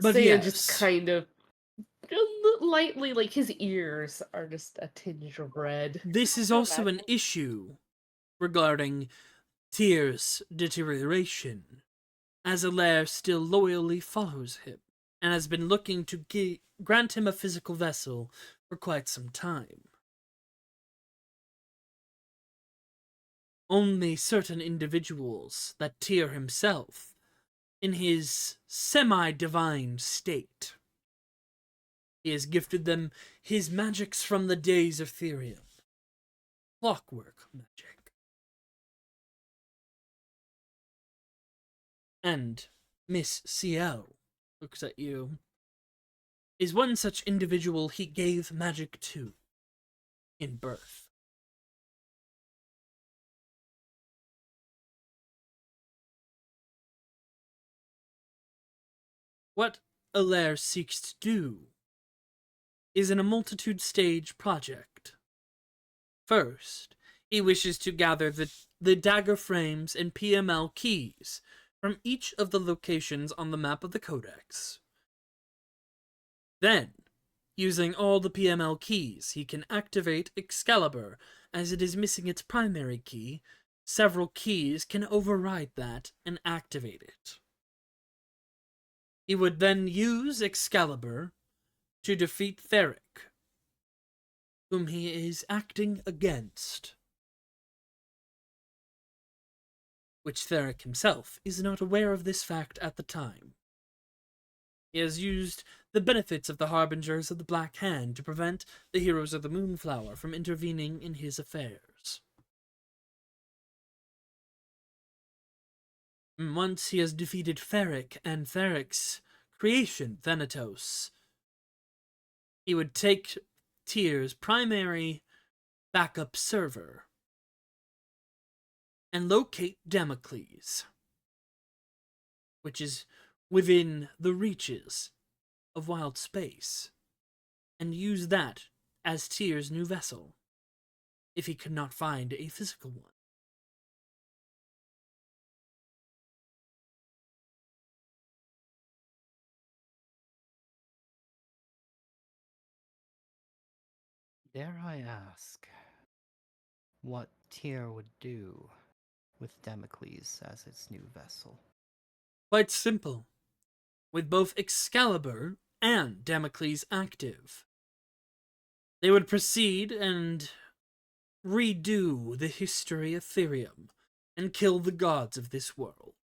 But Seiya just yes. kind of lightly, like his ears are just a tinge of red. This is also an issue regarding Thyr's deterioration, as Alair still loyally follows him, and has been looking to grant him a physical vessel for quite some time. Only certain individuals that Thyr himself, in his semi-divine state, he has gifted them his magics from the days of Therium. Clockwork magic. And Miss Ciel looks at you, is one such individual he gave magic to in birth. What Alair seeks to do is in a multitude-stage project. First, he wishes to gather the dagger frames and PML keys from each of the locations on the map of the Codex. Then, using all the PML keys, he can activate Excalibur, as it is missing its primary key. Several keys can override that and activate it. He would then use Excalibur to defeat Theric, whom he is acting against, which Theric himself is not aware of this fact at the time. He has used the benefits of the Harbingers of the Black Hand to prevent the Heroes of the Moonflower from intervening in his affairs. Once he has defeated Theric and Theric's creation, Thanatos, he would take Tyr's primary backup server and locate Damocles, which is within the reaches of wild space, and use that as Tyr's new vessel, if he could not find a physical one. Dare I ask what Tyr would do with Damocles as its new vessel? Quite simple. With both Excalibur and Damocles active, they would proceed and redo the history of Therium and kill the gods of this world.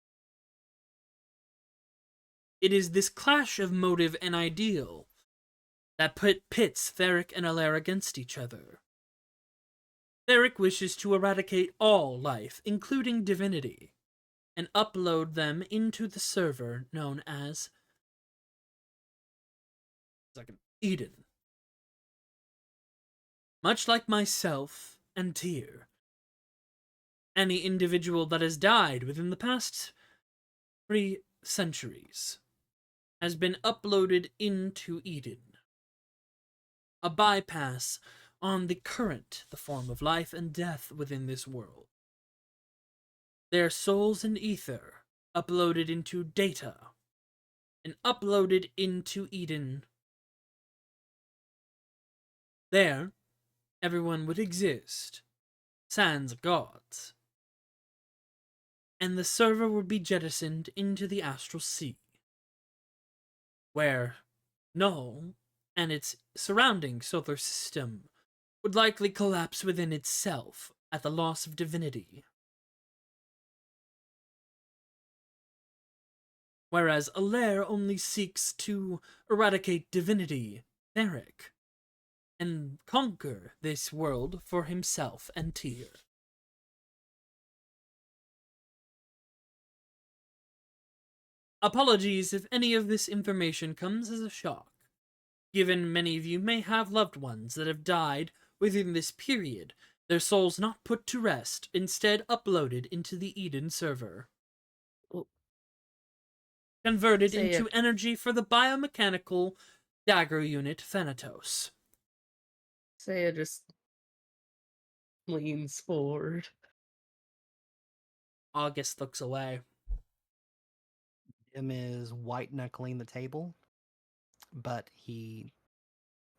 It is this clash of motive and ideal that pits Theric and Alair against each other. Theric wishes to eradicate all life, including divinity, and upload them into the server known as Eden. Much like myself and Tyr, any individual that has died within the past 3 centuries has been uploaded into Eden. A bypass on the form of life and death within this world. Their souls in ether uploaded into data and uploaded into Eden. There, everyone would exist, sans gods, and the server would be jettisoned into the astral sea, where Null and its surrounding solar system would likely collapse within itself at the loss of divinity. Whereas Alair only seeks to eradicate divinity, Theric, and conquer this world for himself and Tyr. Apologies if any of this information comes as a shock, given many of you may have loved ones that have died within this period, their souls not put to rest, instead uploaded into the Eden server. Converted Seiya. into energy for the biomechanical dagger unit Thanatos. Seiya just leans forward. August looks away. Him is white knuckling the table, but he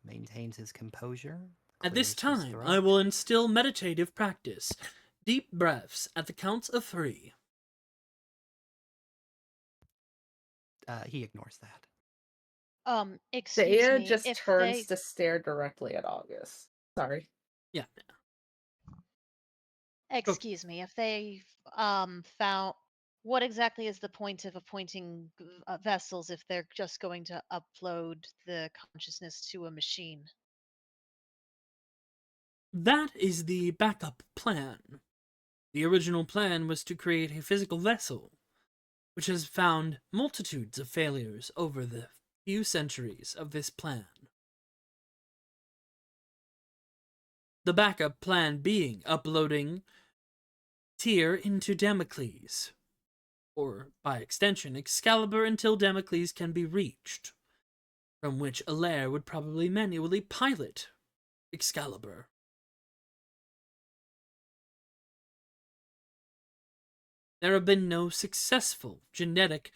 maintains his composure. At this clears his time, throat. I will instill meditative practice. Deep breaths at the count of 3. He ignores that. Excuse Seiya me, just if turns they to stare directly at August. Sorry. Yeah. excuse me, if they found what exactly is the point of appointing vessels if they're just going to upload the consciousness to a machine? That is the backup plan. The original plan was to create a physical vessel, which has found multitudes of failures over the few centuries of this plan. The backup plan being uploading Thyr into Damocles, or by extension, Excalibur until Damocles can be reached, from which Alair would probably manually pilot Excalibur. There have been no successful genetic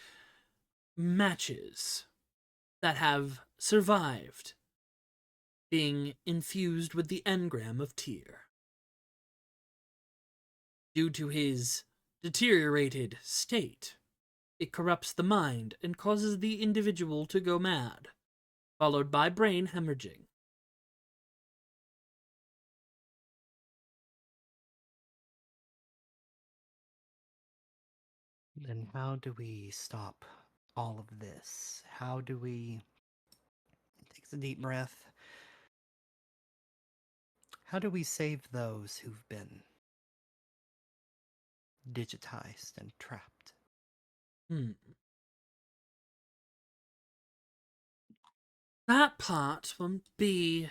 matches that have survived being infused with the engram of Thyr. Due to his deteriorated state, it corrupts the mind and causes the individual to go mad, followed by brain hemorrhaging. Then how do we stop all of this? How do we... He takes a deep breath. How do we save those who've been digitized and trapped? That part won't be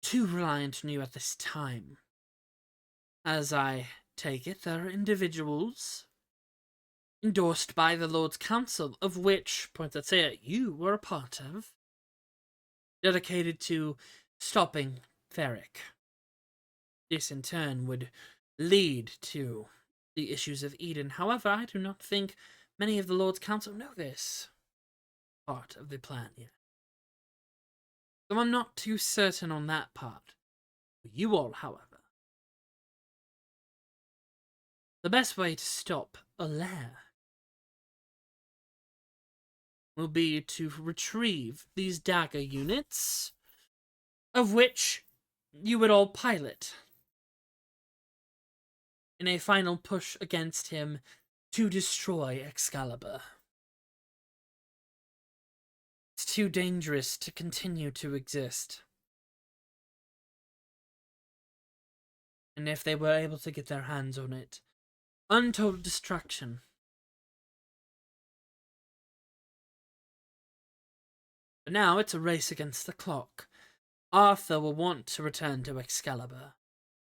too reliant on you at this time. As I take it, there are individuals endorsed by the Lord's Council, of which, point at Seiya, you were a part of, dedicated to stopping Theric. This in turn would lead to the issues of Eden. However, I do not think many of the Lord's Council know this part of the plan yet. So I'm not too certain on that part. You all, however, the best way to stop Alair will be to retrieve these dagger units, of which you would all pilot, in a final push against him to destroy Excalibur. It's too dangerous to continue to exist. And if they were able to get their hands on it, untold destruction. But now it's a race against the clock. Arthur will want to return to Excalibur.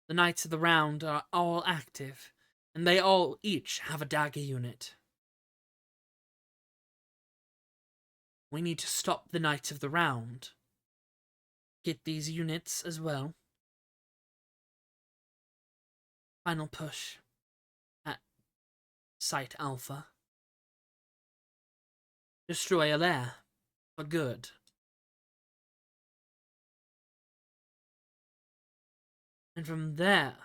The Knights of the Round are all active, and they all each have a dagger unit. We need to stop the Knights of the Round. Get these units as well. Final push at Site Alpha. Destroy Alair for good. And from there,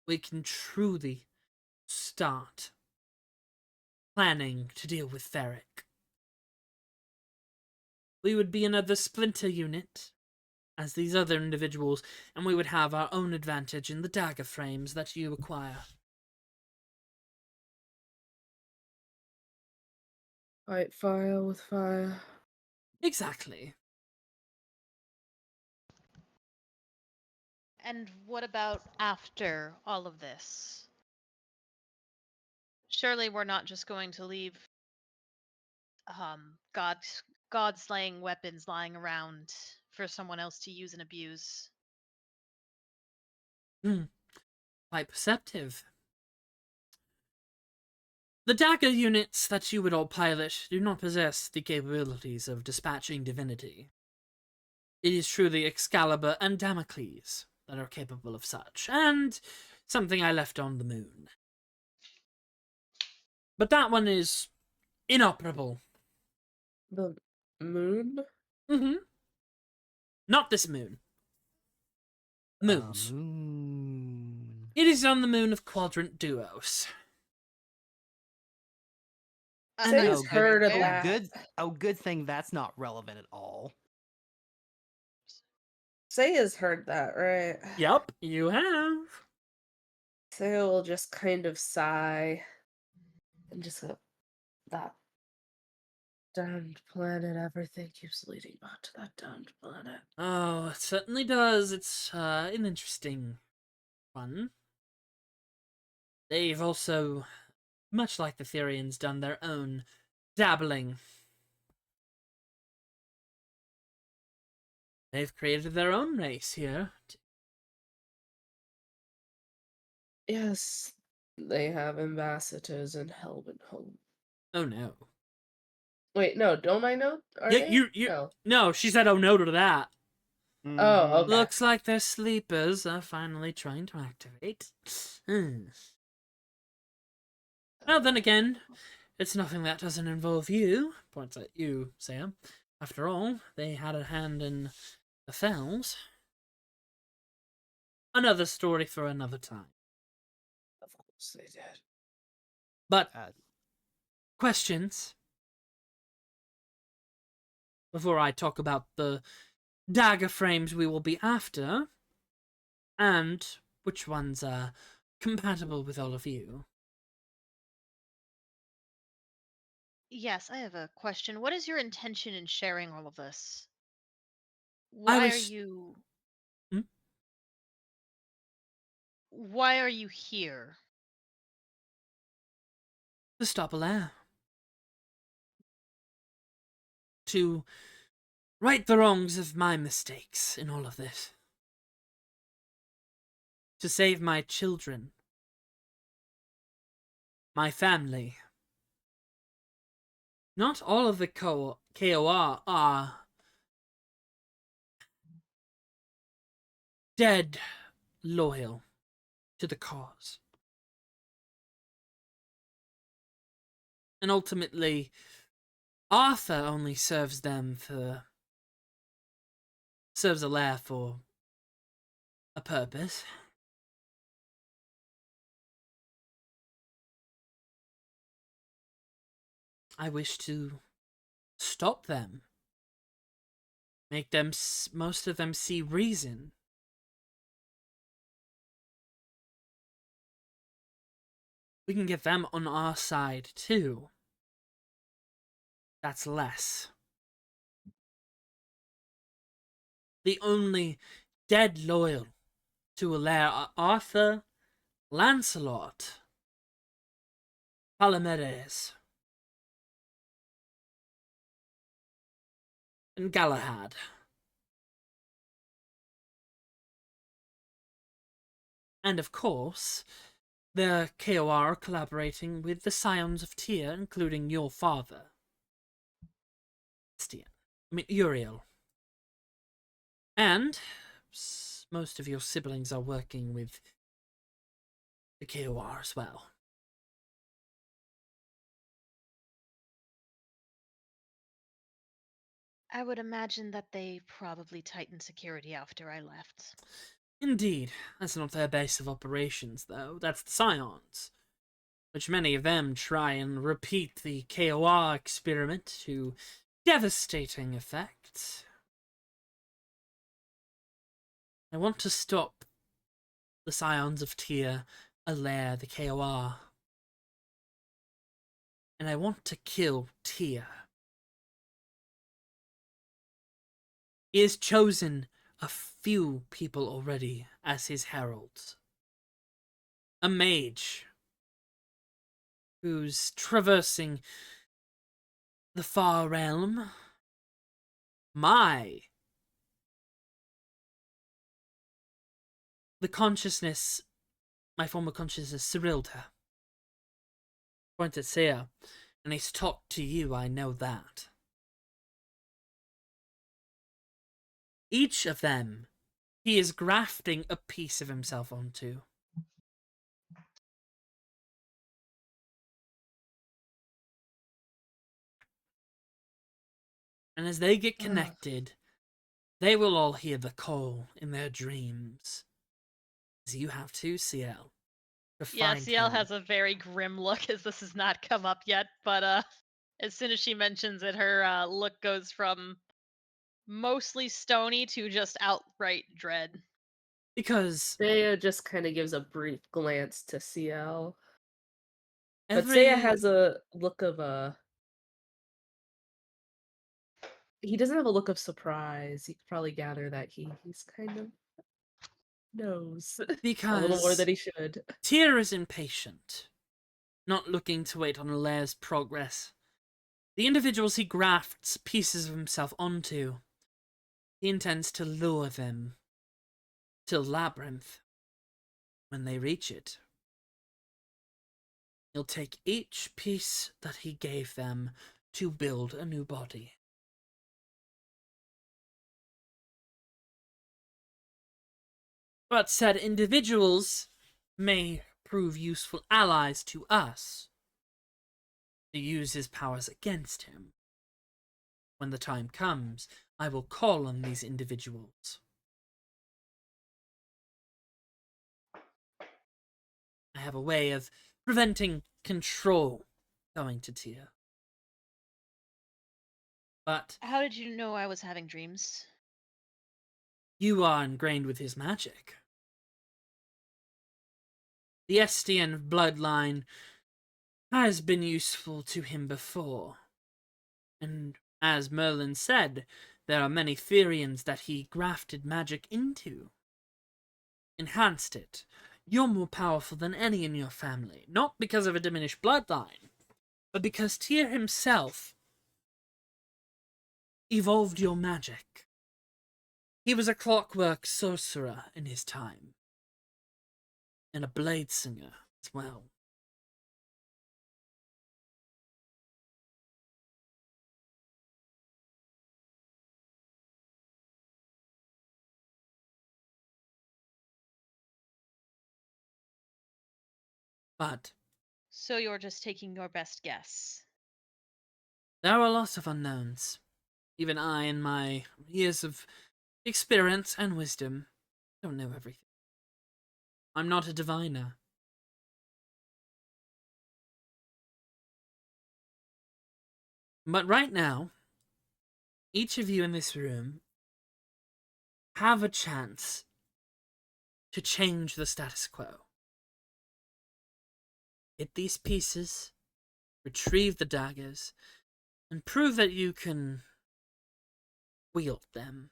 we can truly start planning to deal with Theric. We would be another splinter unit, as these other individuals, and we would have our own advantage in the dagger frames that you acquire. Fight fire with fire. Exactly. And what about after all of this? Surely we're not just going to leave god slaying weapons lying around for someone else to use and abuse. Quite perceptive. The dagger units that you would all pilot do not possess the capabilities of dispatching divinity. It is truly Excalibur and Damocles that are capable of such, and something I left on the moon. But that one is inoperable. The moon? Mm-hmm. Not this moon. Moons. Moon. It is on the moon of Quadrant Duos. And Say's Oh, heard of oh, that. good. Oh, good thing that's not relevant at all. Seiya's heard that, right? Yep, you have. Seiya will just kind of sigh and just go, that damned planet, everything keeps leading back to that damned planet. Oh, it certainly does. It's an interesting one. They've also, much like the Thyrians, done their own dabbling. They've created their own race here. Yes, they have ambassadors in Helvenholm. Oh no. Wait, no, don't I know? Are Yeah, they? you. No. No, she said oh no to that. Oh, okay. Looks like their sleepers are finally trying to activate. Well, then again, it's nothing that doesn't involve you. Points at you, Sam. After all, they had a hand in the Fells. Another story for another time. Of course they did. But, Uh, questions? Before I talk about the dagger frames we will be after, and which ones are compatible with all of you. Yes, I have a question. What is your intention in sharing all of this? I Why are was- you Hmm? why are you here? To stop a lair. To right the wrongs of my mistakes in all of this. To save my children. My family. Not all of the KOR are dead loyal to the cause. And ultimately, Arthur only serves a lair for a purpose. I wish to stop them. Make them, most of them, see reason. We can get them on our side, too. That's less. The only dead loyal to a lair are Arthur, Lancelot, Palomedes, and Galahad. And of course, the KOR are collaborating with the Scions of Thyr, including your father, Estienne. Uriel. And most of your siblings are working with the KOR as well. I would imagine that they probably tightened security after I left. Indeed, that's not their base of operations, though. That's the Scions, which many of them try and repeat the KOR experiment to devastating effect. I want to stop the Scions of Thyr, Alair, the KOR. And I want to kill Tyr. He has chosen a few people already as his heralds. A mage who's traversing the far realm. The consciousness, my former consciousness, thrilled her. Point at Seiya, and he's talked to you, I know that. Each of them, he is grafting a piece of himself onto. And as they get Ugh. connected, they will all hear the call in their dreams. As you have to, Ciel. To Yeah, find Ciel him. has a very grim look as this has not come up yet, but as soon as she mentions it, her look goes from mostly stony to just outright dread. Because Seiya just kind of gives a brief glance to Ciel. But every Seiya has a look of he doesn't have a look of surprise. You could probably gather that he's kind of knows a little more than because he should. Thyr is impatient, not looking to wait on Alaire's progress. The individuals he grafts pieces of himself onto, he intends to lure them to Labyrinth. When they reach it, he'll take each piece that he gave them to build a new body. But said individuals may prove useful allies to us to use his powers against him. When the time comes, I will call on these individuals. I have a way of preventing control going to Thyr. But How did you know I was having dreams? you are ingrained with his magic. The Estienne bloodline has been useful to him before. And as Merlin said, there are many Thyrians that he grafted magic into. Enhanced it. You're more powerful than any in your family, not because of a diminished bloodline, but because Thyr himself evolved your magic. He was a clockwork sorcerer in his time, and a blade singer as well. But So you're just taking your best guess. there are lots of unknowns. Even I, in my years of experience and wisdom, don't know everything. I'm not a diviner. But right now, each of you in this room have a chance to change the status quo. Get these pieces, retrieve the daggers, and prove that you can wield them.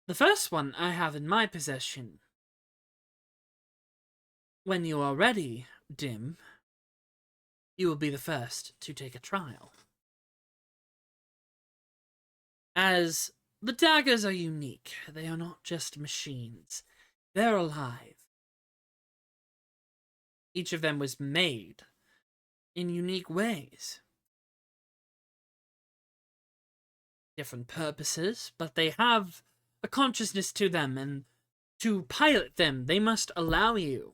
The first one I have in my possession. When you are ready, Dim, you will be the first to take a trial. As the daggers are unique, they are not just machines, they're alive. Each of them was made in unique ways. Different purposes, but they have a consciousness to them, and to pilot them, they must allow you.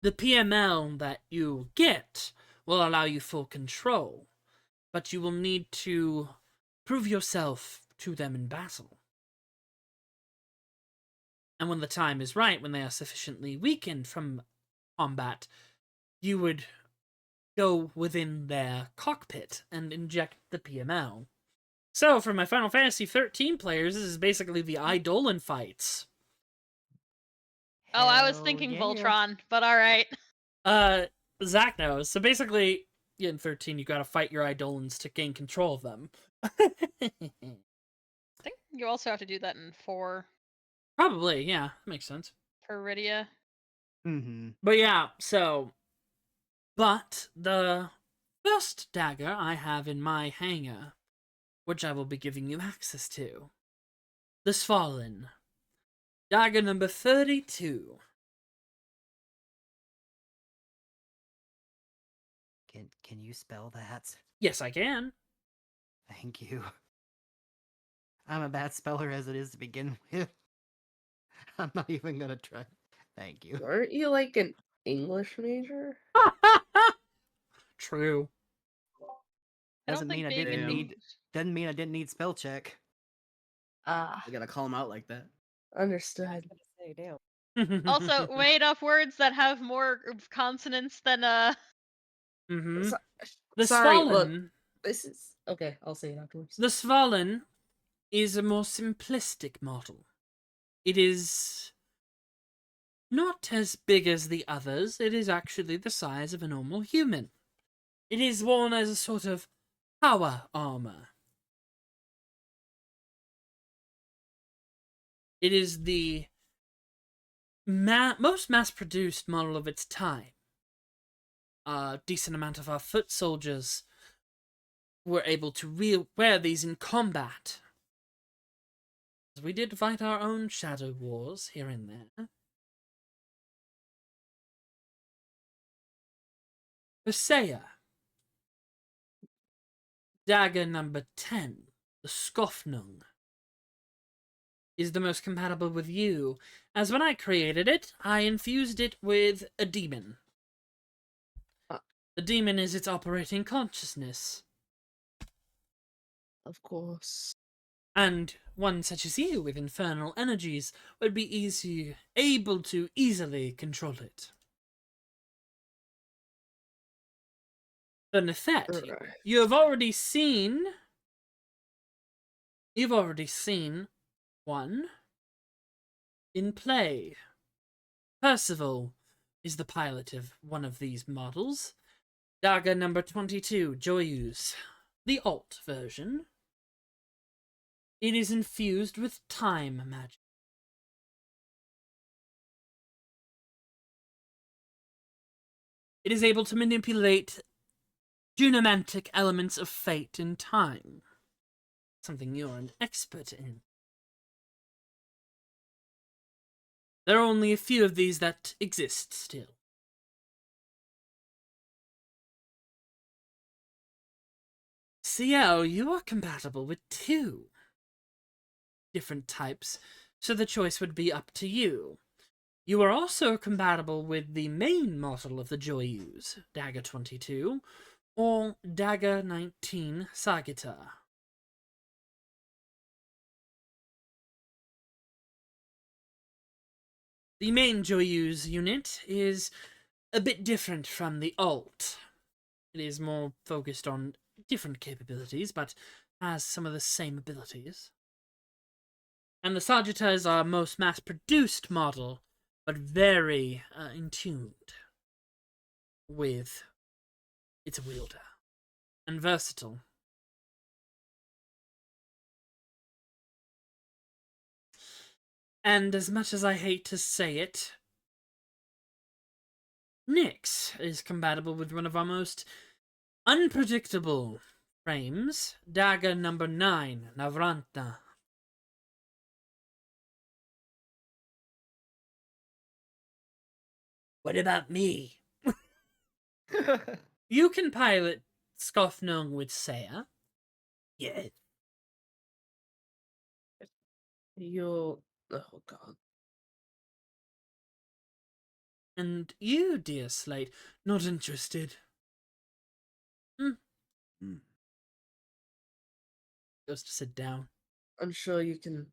The PML that you get will allow you full control, but you will need to prove yourself to them in battle. And when the time is right, when they are sufficiently weakened from combat, you would go within their cockpit and inject the PML. So, for my Final Fantasy 13 players, this is basically the Eidolon fights. Oh, I was Hell thinking yeah. Voltron, but alright. Zach knows. So basically, in 13, you gotta fight your Eidolons to gain control of them. I think you also have to do that in 4 Probably, yeah, makes sense. Peridia. Mm-hmm. But yeah, so... But the first dagger I have in my hangar, which I will be giving you access to. This Fallen. Dagger number 32. Can you spell that? Yes, I can. Thank you. I'm a bad speller as it is to begin with. I'm not even gonna try. Thank you. Aren't you like an English major? True. I Doesn't don't mean think I didn't bacon. need. Doesn't mean I didn't need spell check. Ah, I gotta call him out like that. I was understood. gonna say, damn. Also, made up words that have more consonants than Mm-hmm. So- The sorry, look, Svalin. this is okay. I'll say it afterwards. The Svalin is a more simplistic model. It is not as big as the others. It is actually the size of a normal human. It is worn as a sort of power armor. It is the most mass-produced model of its time. A decent amount of our foot soldiers were able to wear these in combat. We did fight our own shadow wars here and there. For Seiya, dagger number 10, the Skofnung, is the most compatible with you, as when I created it, I infused it with a demon. The demon is its operating consciousness. Of course. And one such as you, with infernal energies, would be able to easily control it. The Nythett, Right. you've already seen one in play. Percival is the pilot of one of these models. Dagger number 22, Joyous, the alt version. It is infused with time magic. It is able to manipulate geomantic elements of fate and time. Something you're an expert in. There are only a few of these that exist still. Ciel, you are compatible with 2 different types, so the choice would be up to you. You are also compatible with the main model of the Joyous, Dagger 22, or Dagger 19, Sagitta. The main Joyous unit is a bit different from the alt. It is more focused on different capabilities, but has some of the same abilities. And the Sagitta is our most mass-produced model, but very in tune with its wielder, and versatile. And as much as I hate to say it, Nyx is compatible with one of our most unpredictable frames, Dagger number 9, Navranta. What about me? You can pilot Skofnung with Seiya. Yeah. Oh god. And you, dear Slate, not interested. Goes to sit down. I'm sure you can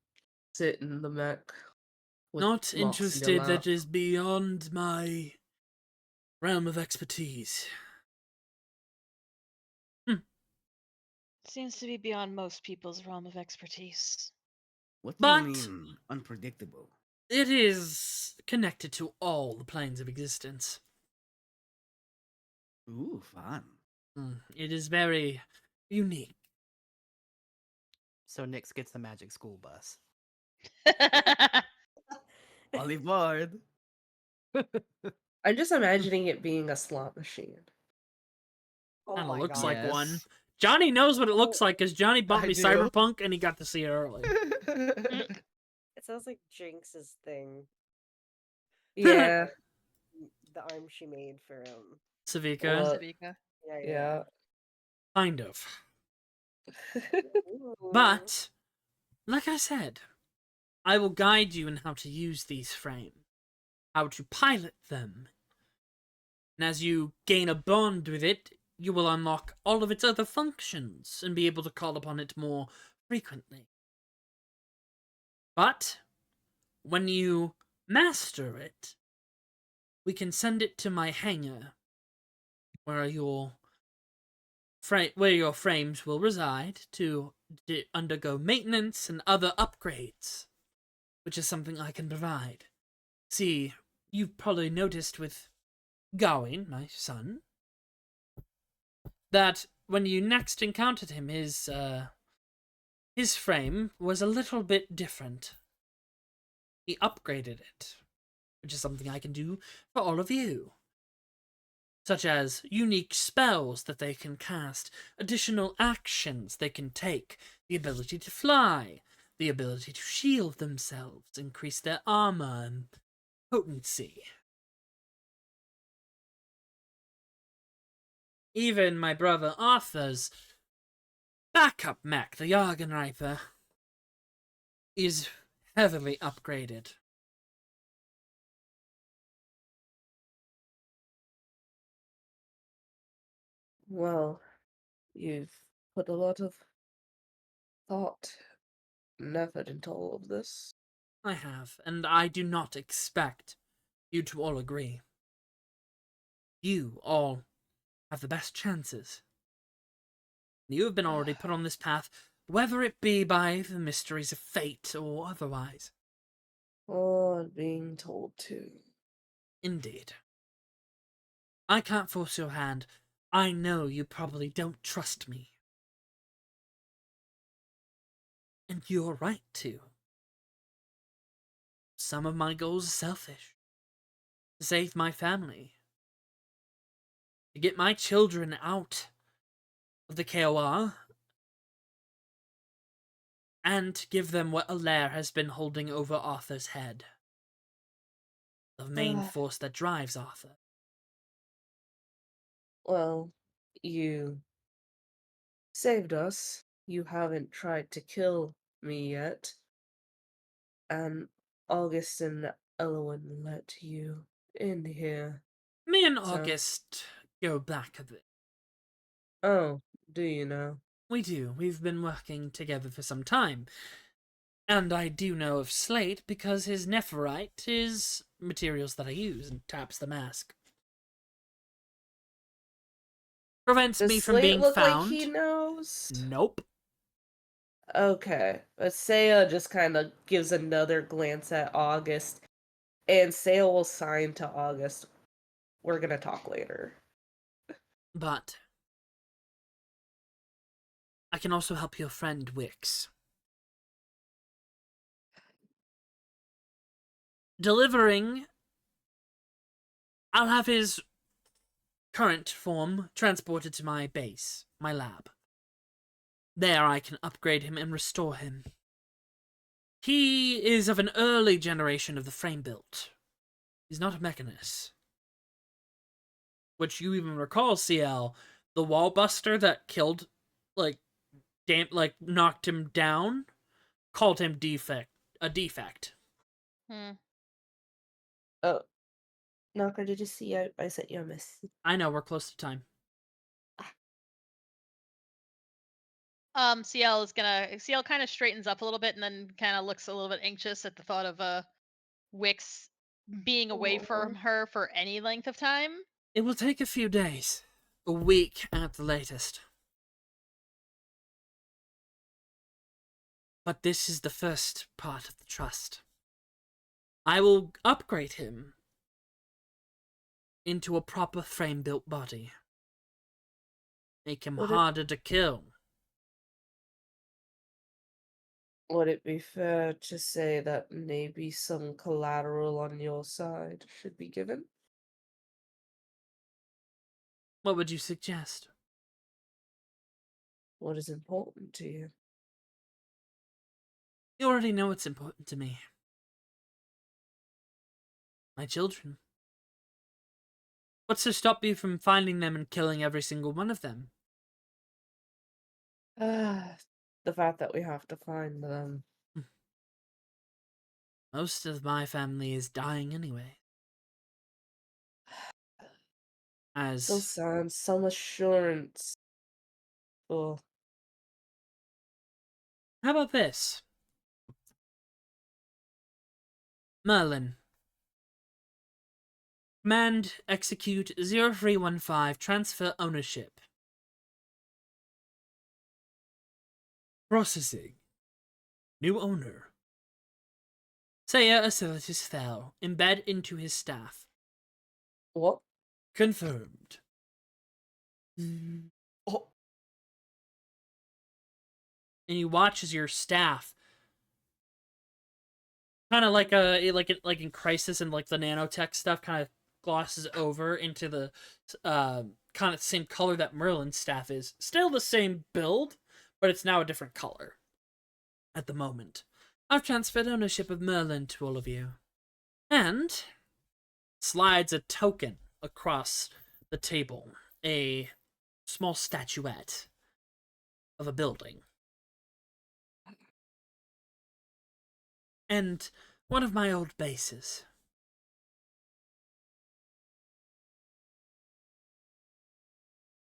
sit in the mech. with Not Lox in your interested, lap. that is beyond my realm of expertise. seems to be beyond most people's realm of expertise. What do But- you mean, unpredictable? It is connected to all the planes of existence. Ooh, fun. It is very unique. So Nyx gets the magic school bus. All aboard. I'm just imagining it being a slot machine. Oh Kinda my looks god. like one. Yes. Johnny knows what it looks like, because Johnny bought I me do. Cyberpunk and he got to see it early. It sounds like Jinx's thing. Yeah. The arm she made for Savika, Well, Savika. yeah. kind of. Ooh. But, like I said, I will guide you in how to use these frames, how to pilot them. And as you gain a bond with it, you will unlock all of its other functions and be able to call upon it more frequently. But when you master it, we can send it to my hangar, where your frames will reside to undergo maintenance and other upgrades, which is something I can provide. See, you've probably noticed with Gawain, my son, that when you next encountered him, his frame was a little bit different. He upgraded it, which is something I can do for all of you. Such as unique spells that they can cast, additional actions they can take, the ability to fly, the ability to shield themselves, increase their armor and potency. Even my brother Arthur's backup mech, the Jargenreifer, is heavily upgraded. Well, you've put a lot of thought and effort into all of this. I have, and I do not expect you to all agree. You all have the best chances. You have been already put on this path, whether it be by the mysteries of fate or otherwise. Or being told to. Indeed. I can't force your hand. I know you probably don't trust me. And you're right to. Some of my goals are selfish. To save my family. To get my children out of the KOR. And to give them what Allaire has been holding over Arthur's head. The main force that drives Arthur. Well, you saved us. You haven't tried to kill me yet. And August and Elowen let you in here. Me and So- August go back a bit. Oh, do you know? We do. We've been working together for some time. And I do know of Slate because his Nephirite is materials that I use and taps the mask. Prevents Does me from Slate being look found. like he knows? Nope. Okay, but Seiya just kind of gives another glance at August, and Seiya will sign to August. We're gonna talk later. But I can also help your friend Wixx. Delivering, I'll have his current form transported to my base, my lab. There I can upgrade him and restore him. He is of an early generation of the frame built. He's not a mechanist. Which you even recall, Ciel, the wall buster that killed, knocked him down, called him a defect. Oh, Knocker, did you see I sent you a message? I know, we're close to time. Ciel kind of straightens up a little bit and then kind of looks a little bit anxious at the thought of Wixx being away from her for any length of time. It will take a few days. A week at the latest. But this is the first part of the trust. I will upgrade him into a proper frame-built body. Make him harder to kill. Would it be fair to say that maybe some collateral on your side should be given? What would you suggest? What is important to you? You already know what's important to me. My children. What's to stop you from finding them and killing every single one of them? The fact that we have to find them. Most of my family is dying anyway. So as sad, some assurance. Oh, how about this? Merlin. Command execute 0315 transfer ownership. Processing. New owner. Seiya Ascilitas'Thel. Embed into his staff. what? Confirmed. Oh, And you watch as your staff, kind of like like in Crisis and like the nanotech stuff, kind of glosses over into the kind of same color that Merlin's staff is. Still the same build, but it's now a different color. At the moment, I've transferred ownership of Merlin to all of you, and slides a token across the table, a small statuette of a building. And one of my old bases.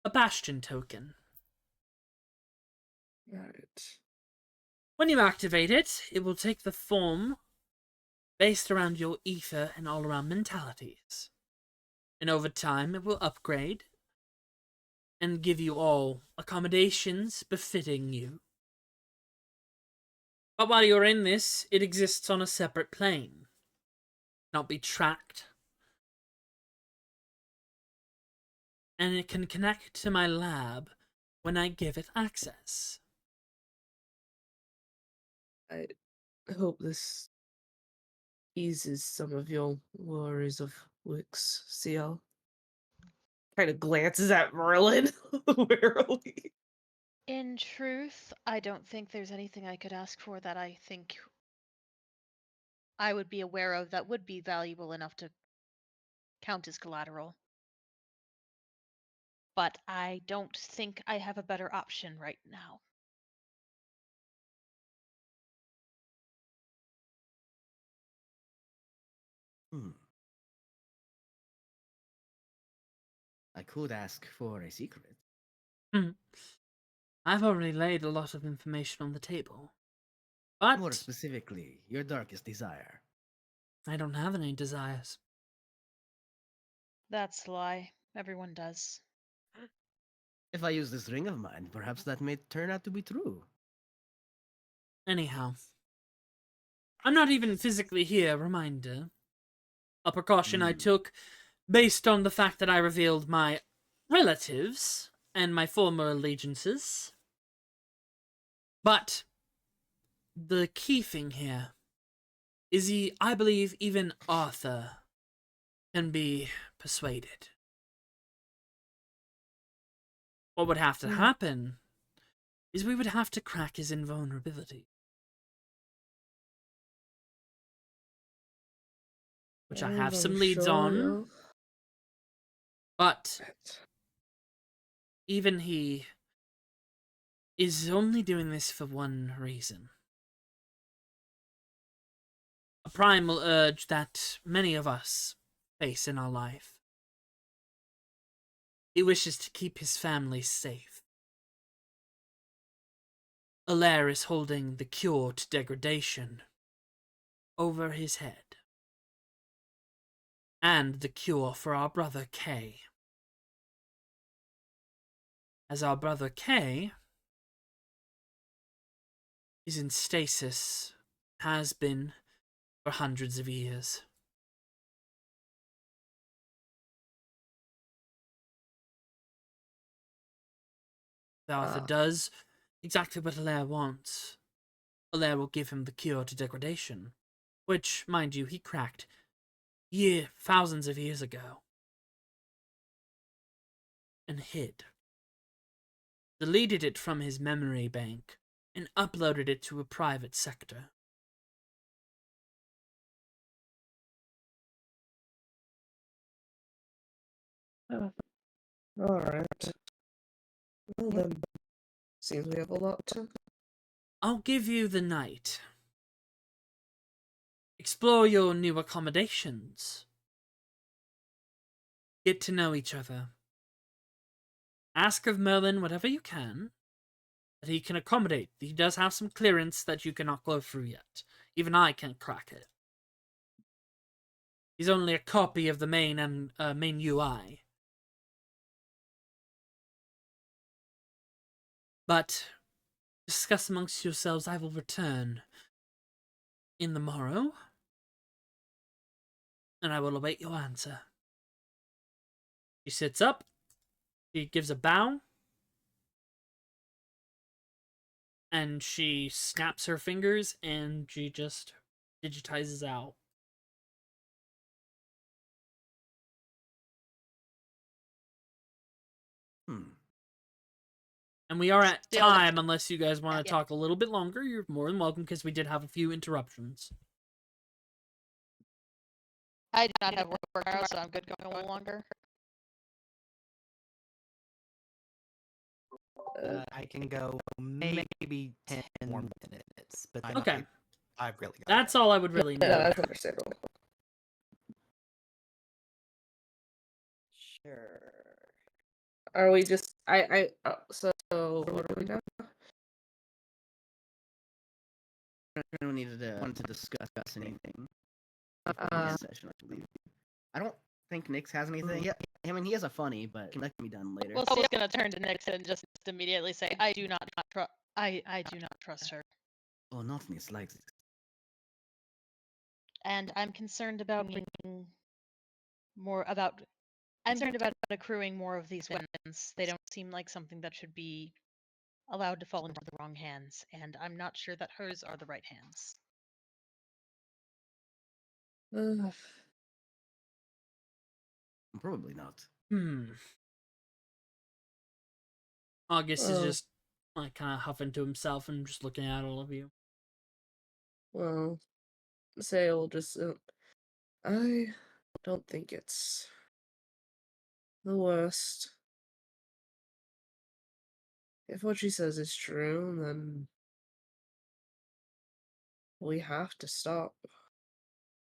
A bastion token. right. When you activate it, it will take the form based around your ether and all-around mentalities. And over time, it will upgrade and give you all accommodations befitting you. But while you're in this, it exists on a separate plane. Not be tracked. And it can connect to my lab when I give it access. I hope this eases some of your worries of Wixx, Ciel. Kind of glances at Merlin warily. In truth, I don't think there's anything I could ask for that I think I would be aware of that would be valuable enough to count as collateral. But I don't think I have a better option right now. Hmm. I could ask for a secret. I've already laid a lot of information on the table. But More specifically, your darkest desire. I don't have any desires. That's a lie. Everyone does. If I use this ring of mine, perhaps that may turn out to be true. Anyhow, I'm not even physically here, reminder. A precaution I took based on the fact that I revealed my relatives and my former allegiances. But the key thing here is I believe even Arthur can be persuaded. What would have to happen is we would have to crack his invulnerability. Which I have some leads on. But even he is only doing this for one reason. A primal urge that many of us face in our life. He wishes to keep his family safe. Allaire is holding the cure to degradation over his head. And the cure for our brother Kay. As our brother Kay is in stasis, has been for hundreds of years. Arthur does exactly what Allaire wants. Allaire will give him the cure to degradation, which, mind you, he cracked thousands of years ago, and hid. Deleted it from his memory bank, and uploaded it to a private sector. Alright. Well then, seems we have a lot to... I'll give you the night. Explore your new accommodations. Get to know each other. Ask of Merlin whatever you can that he can accommodate. He does have some clearance that you cannot go through yet. Even I can't crack it. He's only a copy of the main and main UI. But discuss amongst yourselves. I will return in the morrow, and I will await your answer. She sits up. She gives a bow. And she snaps her fingers, and she just digitizes out. And we are at Still- time, unless you guys want to Yeah. talk a little bit longer. You're more than welcome, because we did have a few interruptions. I do not have work tomorrow, so I'm good going a little longer. I can go maybe 10 more minutes, but then Okay. I've really got That's all I would really Yeah, need. that's understandable. Sure. Are we just so what are we now? I don't need to want to discuss anything. Uh, Session, I believe. I don't think Nyx has anything. Yeah, I mean he has a funny, but that can be done later. Well, Cie's gonna turn to Nyx and just immediately say, "I do not trust. I do not trust her, Oh, not Nyx likes this. and I'm concerned about bringing more about. I'm concerned about accruing more of these weapons. They don't seem like something that should be allowed to fall into the wrong hands, and I'm not sure that hers are the right hands. Probably not. August is Well. just like kind of huffing to himself and just looking at all of you. well, say we'll just. I don't think it's the worst. If what she says is true, then we have to stop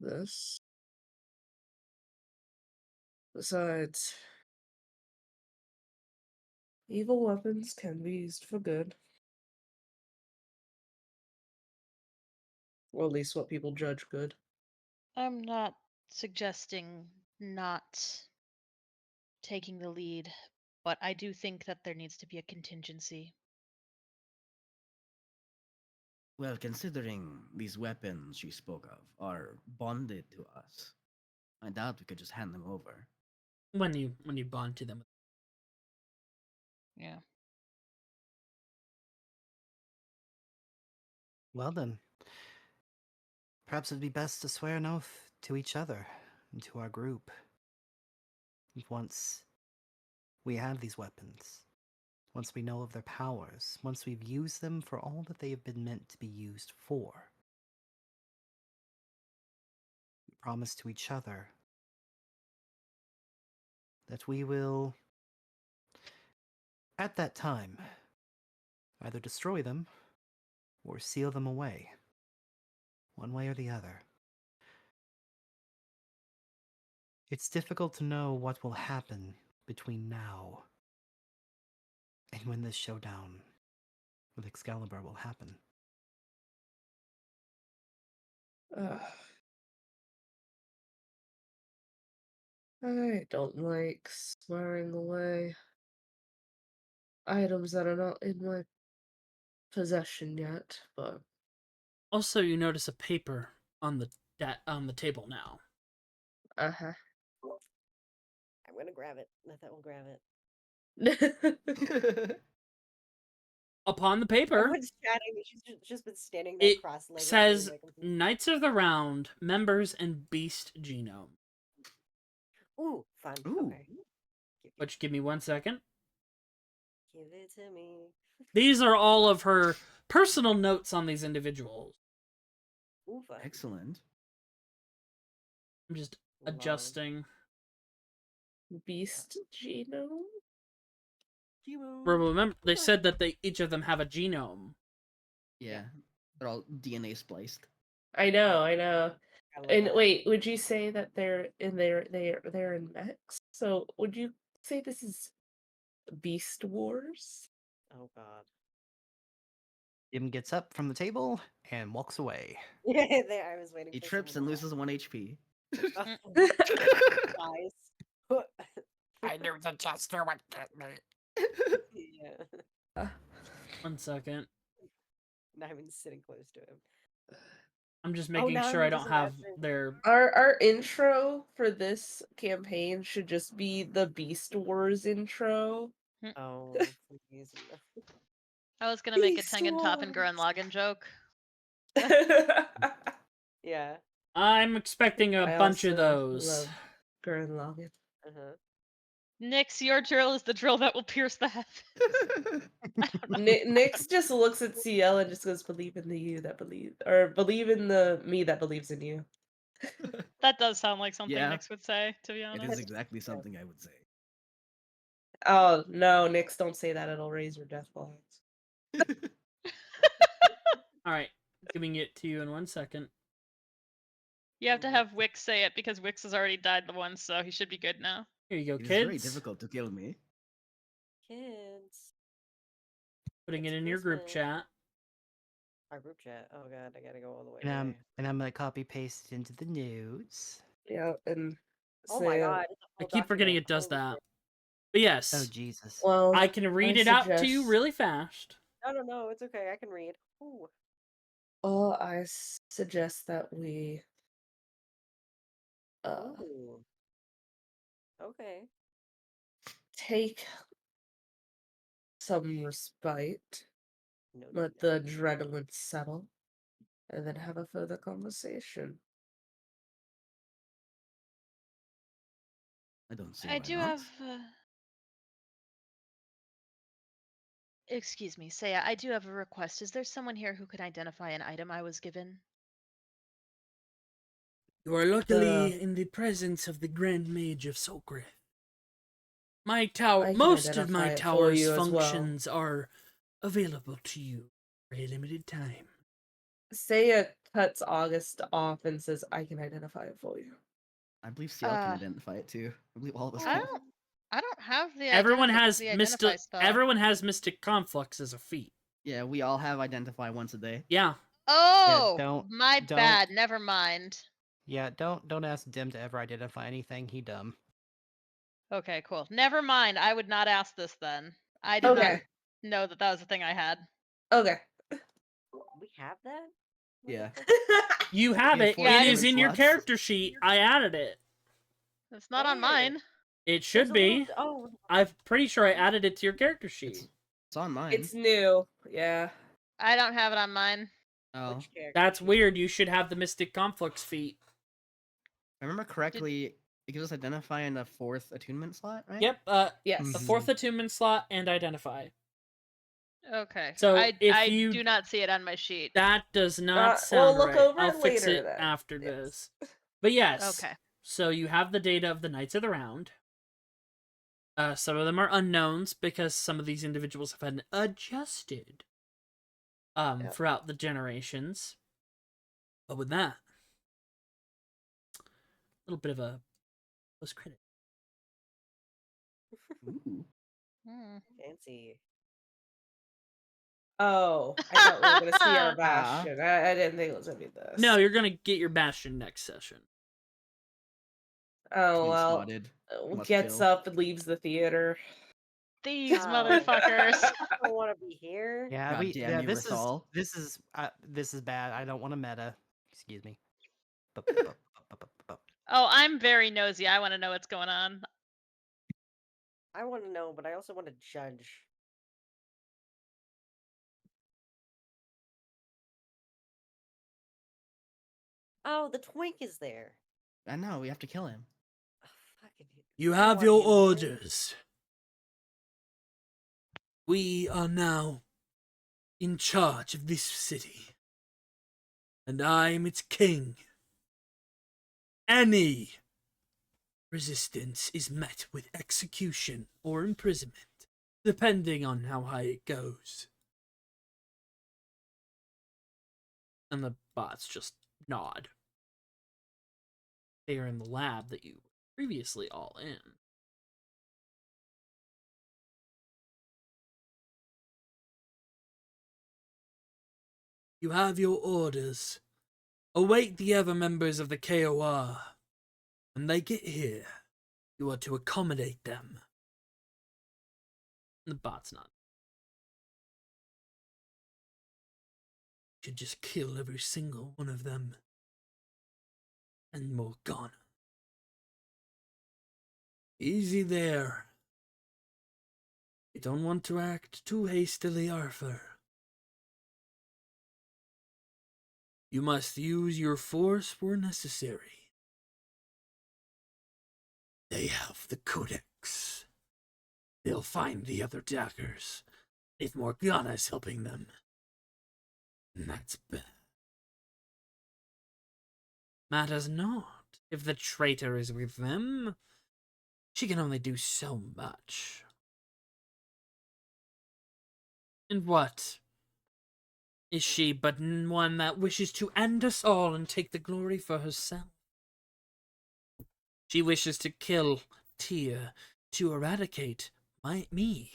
this. Besides, evil weapons can be used for good. Or at least what people judge good. I'm not suggesting not taking the lead, but I do think that there needs to be a contingency. Well, considering these weapons she spoke of are bonded to us, I doubt we could just hand them over. When you bond to them. Yeah. Well then, perhaps it'd be best to swear an oath to each other and to our group. Once we have these weapons, once we know of their powers, once we've used them for all that they have been meant to be used for, we promise to each other that we will, at that time, either destroy them or seal them away, one way or the other. It's difficult to know what will happen between now and when this showdown with Excalibur will happen. I don't like swearing away items that are not in my possession yet, but Also, you notice a paper on the table now. uh-huh. I'm gonna grab it. Nythett will grab it. Upon the paper, Everyone's chatting. She's just been standing there it cross-legged. says doing my computer. Knights of the Round, members and Beast Genome. Ooh, fun. Ooh. Okay. Which, give me 1 second. Give it to me. These are all of her personal notes on these individuals. Ooh, fun. Excellent. I'm just Long. adjusting. Beast genome? Remember, they said that each of them have a genome. Yeah, they're all DNA spliced. I know. I love And that. wait, would you say that they're in mechs? So would you say this is Beast Wars. Oh god. Dim gets up from the table and walks away. Yeah, there I was waiting He for trips and someone loses 1 HP. to laugh. Guys. I knew the jester would get me. Yeah. 1 second. Not even sitting close to him. I'm just Oh, making now sure he I don't doesn't have answer. their. Our intro for this campaign should just be the Beast Wars intro. Oh, please. I was gonna make a Beast Tengen Top and Wars. Gurren Lagann joke. Yeah. I'm expecting a I bunch of also those. love Gurren Lagann. Uh-huh. Nix, your drill is the drill that will pierce the heavens. I don't know. Nyx just looks at Ciel and just goes, "Believe in the you that believe, or believe in the me that believes in you." That does sound like something Yeah. Nix would say, to be It honest. is exactly something I would say. Oh no, Nyx, don't say that. It'll raise your death lines. All right, giving it to you in 1 second. You have to have Wixx say it because Wixx has already died the once, so he should be good now. Here you go, It is very kids. difficult to kill me. Kids. Putting it It's in your group Christmas. chat. Our group chat. Oh god, I gotta go all the way And away. I'm gonna copy paste it into the notes. Yeah, and Oh my say, god. it's a I full keep forgetting document. it does Holy that. shit. But Oh yes, Jesus. well, I can read it out to you really fast. No, it's okay. I can read. Ooh. I suggest that we Ooh. Okay. take some respite, No, let the adrenaline settle, and then have a further conversation. I don't see I why do not. have. Excuse me, Seiya, I do have a request. Is there someone here who could identify an item I was given? You are luckily in the presence of the Grand Mage of Solgrith. My tower, I can most of my identify it for tower's you as well. functions are available to you for a limited time. Seiya cuts August off and says, "I can identify it for you." I believe Ciel can Uh, identify it too. I believe all of us I can. don't have the Everyone has the identify spell. Everyone has Mystic Conflux as a feat. Yeah, we all have identify once a day. Yeah. Oh, my don't- bad. Never mind. Yeah, don't ask Dim to ever identify anything. He dumb. Okay, cool. Never mind. I would not ask this then. I did not Okay. know that that was a thing I had. Okay. We have that? What the Yeah. fuck? You have You have it. four It is movement in your slots. character sheet. I added it. It's not on Where? mine. It should There's a be. little- Oh, I'm pretty sure I added it to your character sheet. It's on mine. It's new. Yeah. I don't have it on mine. Oh, which character That's sheet? weird. You should have the Mystic Conflux feat. if I remember correctly, it gives us identify in the 4th attunement slot, right? Yep. Yes. The 4th attunement slot and identify. Okay. So I if you do not see it on my sheet. that does not Well, sound look right. over I'll it fix later it then. after Yes. this. But yes. Okay. So you have the data of the Knights of the Round. Some of them are unknowns because some of these individuals have been adjusted Yep. throughout the generations. But with that, a little bit of a post credit. Ooh. Hmm. Fancy. Oh, I thought we were gonna see our Ah. bastion. I didn't think it was gonna be this. No, you're gonna get your bastion next session. Oh Being well. spotted. Must Gets kill. up and leaves the theater. These Oh. motherfuckers. I don't want to be here. Yeah, God damn yeah, you, this Rithal. this is bad. I don't want to meta. Excuse me. Oh, I'm very nosy. I want to know what's going on. I want to know, but I also want to judge. Oh, the twink is there. I know, we have to kill him. Oh, fucking You I have want your him here. orders. We are now in charge of this city, and I am its king. Any resistance is met with execution or imprisonment, depending on how high it goes. And the bots just nod. They are in the lab that you were previously all in. You have your orders. Await the other members of the KOR. When they get here, you are to accommodate them. The bot's not. You should just kill every single one of them. And more gone. Easy there. You don't want to act too hastily, Arthur. You must use your force where necessary. They have the codex. They'll find the other daggers if Morgana's helping them. And that's bad. Matters not. If the traitor is with them, she can only do so much. And what? Is she but one that wishes to end us all and take the glory for herself? She wishes to kill Thyr, to eradicate me.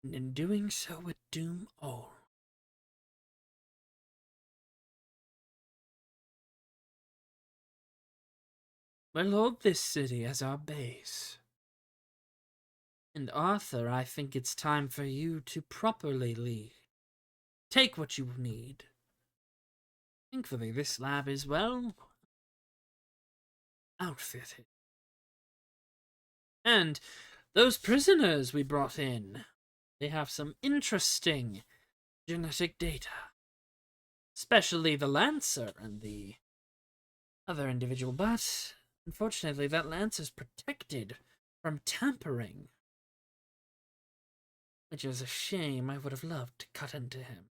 And in doing so would doom all. We'll hold this city as our base. And Arthur, I think it's time for you to properly lead. Take what you need. Thankfully, this lab is well outfitted. And those prisoners we brought in, they have some interesting genetic data. Especially the Lancer and the other individual, but unfortunately that Lancer's protected from tampering. Which is a shame. I would have loved to cut into him.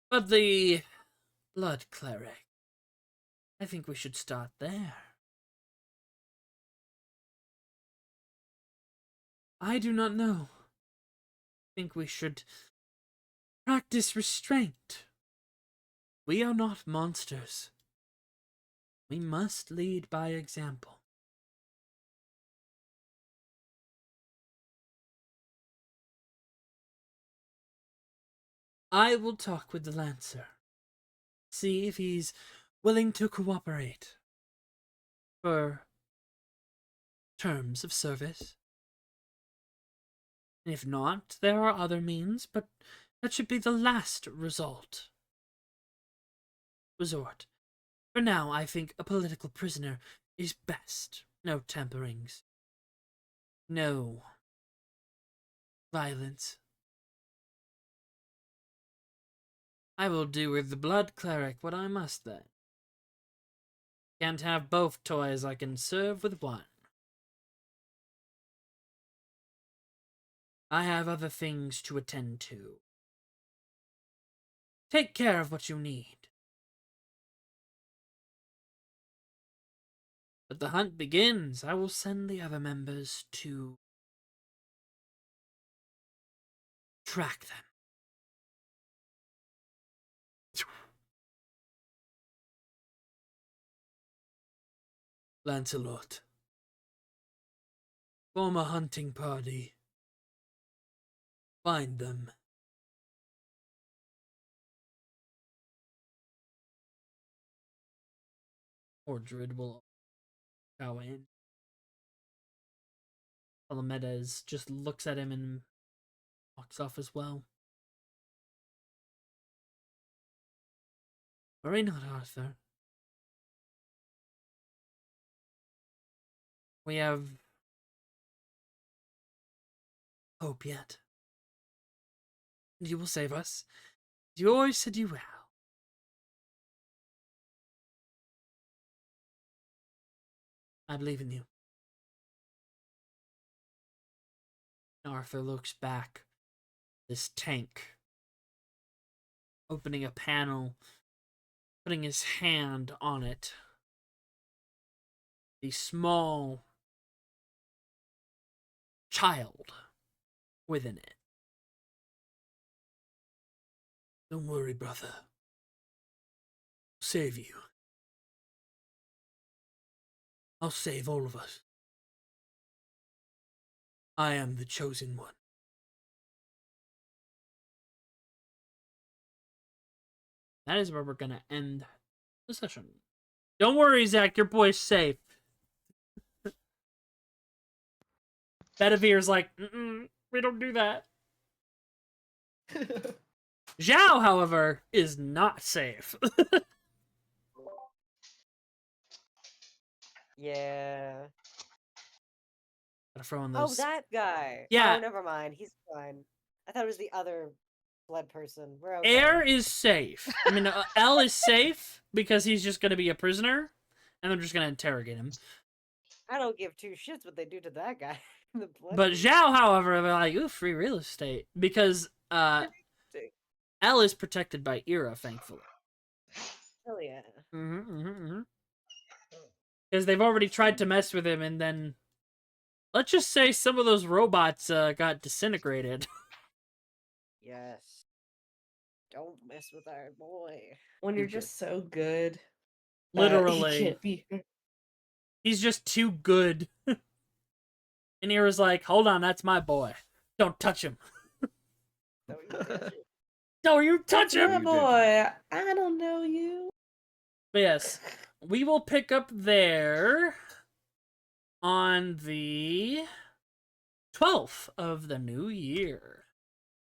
But the Blood Cleric, I think we should start there. I do not know. I think we should practice restraint. We are not monsters. We must lead by example. I will talk with the Lancer. See if he's willing to cooperate for terms of service. And if not, there are other means, but that should be the last resort. For now, I think a political prisoner is best. No tamperings. No violence. I will do with the Blood Cleric what I must then. Can't have both toys, I can serve with one. I have other things to attend to. Take care of what you need. But the hunt begins. I will send the other members to track them. Lancelot, form a hunting party. Find them. Ordred will go in. Palamedes just looks at him and walks off as well. Worry not, Arthur. We have hope yet. And you will save us. You always said you will. I believe in you. Arthur looks back. This tank. Opening a panel. Putting his hand on it. The small child within it. Don't worry, brother. I'll save you. I'll save all of us. I am the chosen one. that is where we're gonna end the session. Don't worry, Zach, your boy's safe. Bedivir's like, we don't do that. Zhao, however, is not safe. Yeah. Gotta throw in Oh, those. that guy. Yeah. Oh, never mind. He's fine. I thought it was the other blood person. We're okay. Air is safe. I mean, L is safe because he's just gonna be a prisoner, and they're just gonna interrogate him. I don't give two shits what they do to that guy. The blood But beast. Zhao, however, they're like, ooh, free real estate. Because L is protected by Era, thankfully. Hell yeah. Because they've already tried to mess with him, and then... Let's just say some of those robots got disintegrated. Yes. Don't mess with our boy. When you're just so good. that Literally. He can't be. He's just too good. And Era's like, hold on, that's my boy. Don't touch him. Don't you touch it. Don't you touch Yeah, him! boy. I don't know you. But yes, we will pick up there on the 12th of the new year,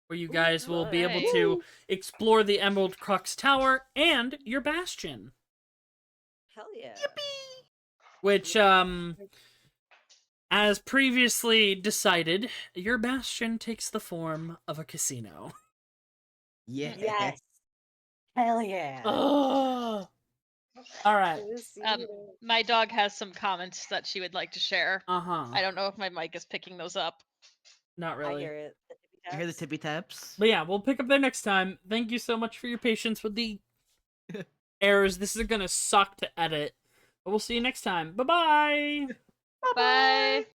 where you guys will be able to explore the Emerald Crux Tower and your bastion. Hell yeah. Which, as previously decided, your bastion takes the form of a casino. Yeah. Yes. Hell yeah. Oh! Alright. My dog has some comments that she would like to share. Uh-huh. I don't know if my mic is picking those up. Not I really. hear it. I hear the tippy taps. But yeah, we'll pick up there next time. Thank you so much for your patience with the errors. This is gonna suck to edit. But we'll see you next time. Bye-bye! Bye.